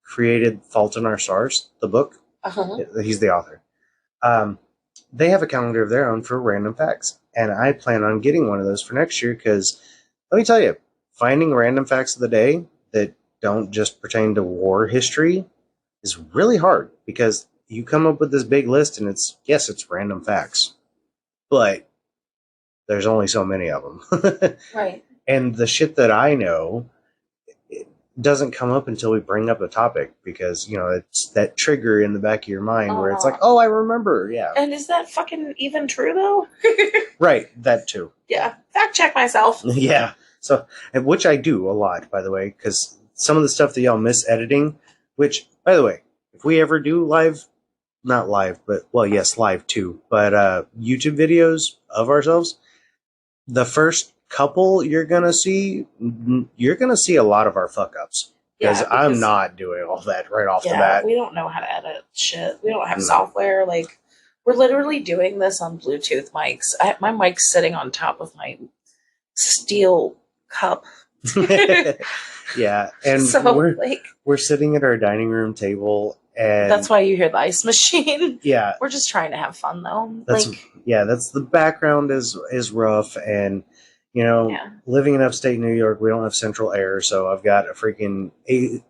created Fault in Our Stars, the book. Uh-huh. He's the author. They have a calendar of their own for random facts, and I plan on getting one of those for next year because, let me tell you, finding random facts of the day that don't just pertain to war history is really hard because you come up with this big list and it's random facts, but there's only so many of them. Right. And the shit that I know doesn't come up until we bring up a topic because, it's that trigger in the back of your mind where it's like, oh, I remember. Yeah. And is that fucking even true though? Right. That too. Yeah. Fact check myself. Yeah. So, which I do a lot, by the way, because some of the stuff that y'all miss editing, which, by the way, if we ever do not live, but, well, yes, live too, but YouTube videos of ourselves, the first couple you're going to see a lot of our fuck ups. Because I'm not doing all that right off the bat. We don't know how to edit shit. We don't have software. Like, we're literally doing this on Bluetooth mics. My mic's sitting on top of my steel cup. Yeah, and so, we're sitting at our dining room table, and that's why you hear the ice machine. Yeah, we're just trying to have fun though. That's the background is rough, and living in upstate New York, we don't have central air, so I've got a freaking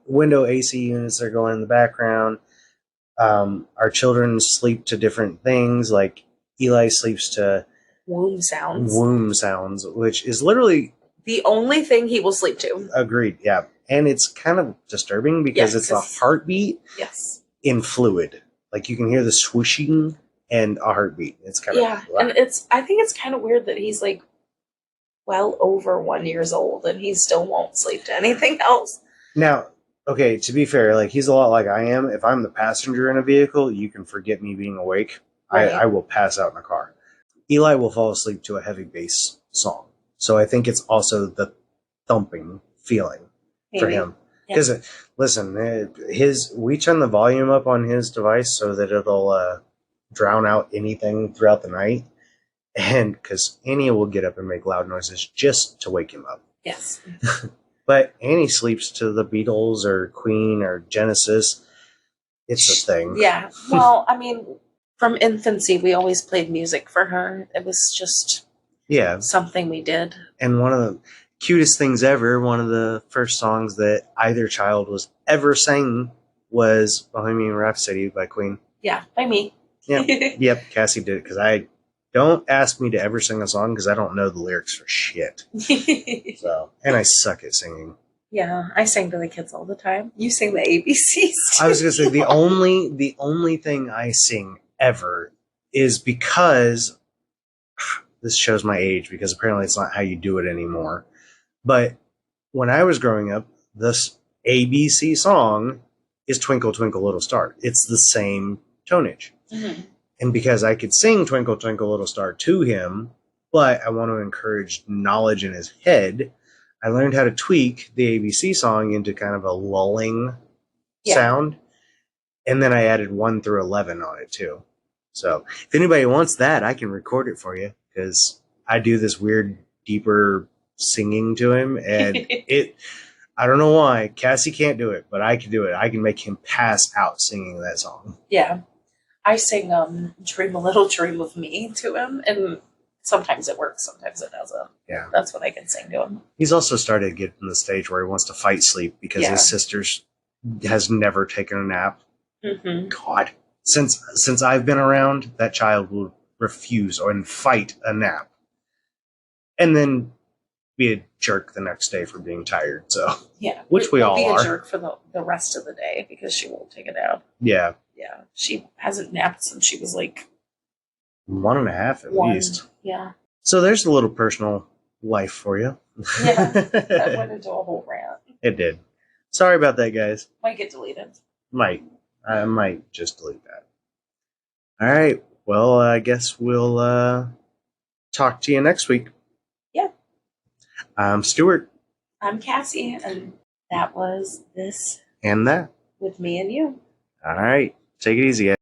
window AC units that are going in the background. Our children sleep to different things, like Eli sleeps to womb sounds, which is literally the only thing he will sleep to. Agreed, yeah. And it's kind of disturbing because it's a heartbeat in fluid. Like you can hear the swooshing and a heartbeat. It's kind of and I think it's kind of weird that he's like well over 1 year old and he still won't sleep to anything else. Now, okay, to be fair, like he's a lot like I am. If I'm the passenger in a vehicle, you can forget me being awake. Right. I will pass out in a car. Eli will fall asleep to a heavy bass song. So I think it's also the thumping feeling for him. Because, listen, we turn the volume up on his device so that it'll drown out anything throughout the night. And because Annie will get up and make loud noises just to wake him up. Yes. But Annie sleeps to the Beatles or Queen or Genesis. It's a thing. Yeah. Well, I mean, from infancy, we always played music for her. It was just something we did. And one of the cutest things ever, one of the first songs that either child was ever sang was Bohemian Rhapsody by Queen. Yeah, by me. Yep, Cassie did it because don't ask me to ever sing a song because I don't know the lyrics for shit. And I suck at singing. Yeah, I sing to the kids all the time. You sing the ABCs too. I was gonna say the only thing I sing ever is because this shows my age because apparently it's not how you do it anymore. But when I was growing up, this ABC song is Twinkle Twinkle Little Star. It's the same tonnage. Mm-hmm. And because I could sing Twinkle Twinkle Little Star to him, but I want to encourage knowledge in his head, I learned how to tweak the ABC song into kind of a lulling sound. And then I added 1 through 11 on it too. So if anybody wants that, I can record it for you because I do this weird, deeper singing to him. And I don't know why. Cassie can't do it, but I can do it. I can make him pass out singing that song. Yeah. I sing Dream a Little Dream of Me to him, and sometimes it works, sometimes it doesn't. Yeah. That's what I can sing to him. He's also started to get in the stage where he wants to fight sleep because his sister has never taken a nap. Mm-hmm. God. Since I've been around, that child will refuse and fight a nap. And then be a jerk the next day for being tired. So which we all are. Be a jerk for the rest of the day because she won't take a nap. Yeah. Yeah. She hasn't napped since she was like 1.5 at least. Yeah. So there's a little personal life for you. Yeah. That went into a whole rant. It did. Sorry about that, guys. Might get deleted. I might just delete that. All right. Well, I guess we'll talk to you next week. Yeah. I'm Stewart. I'm Cassie, and that was This and That with me and you. All right. Take it easy, guys.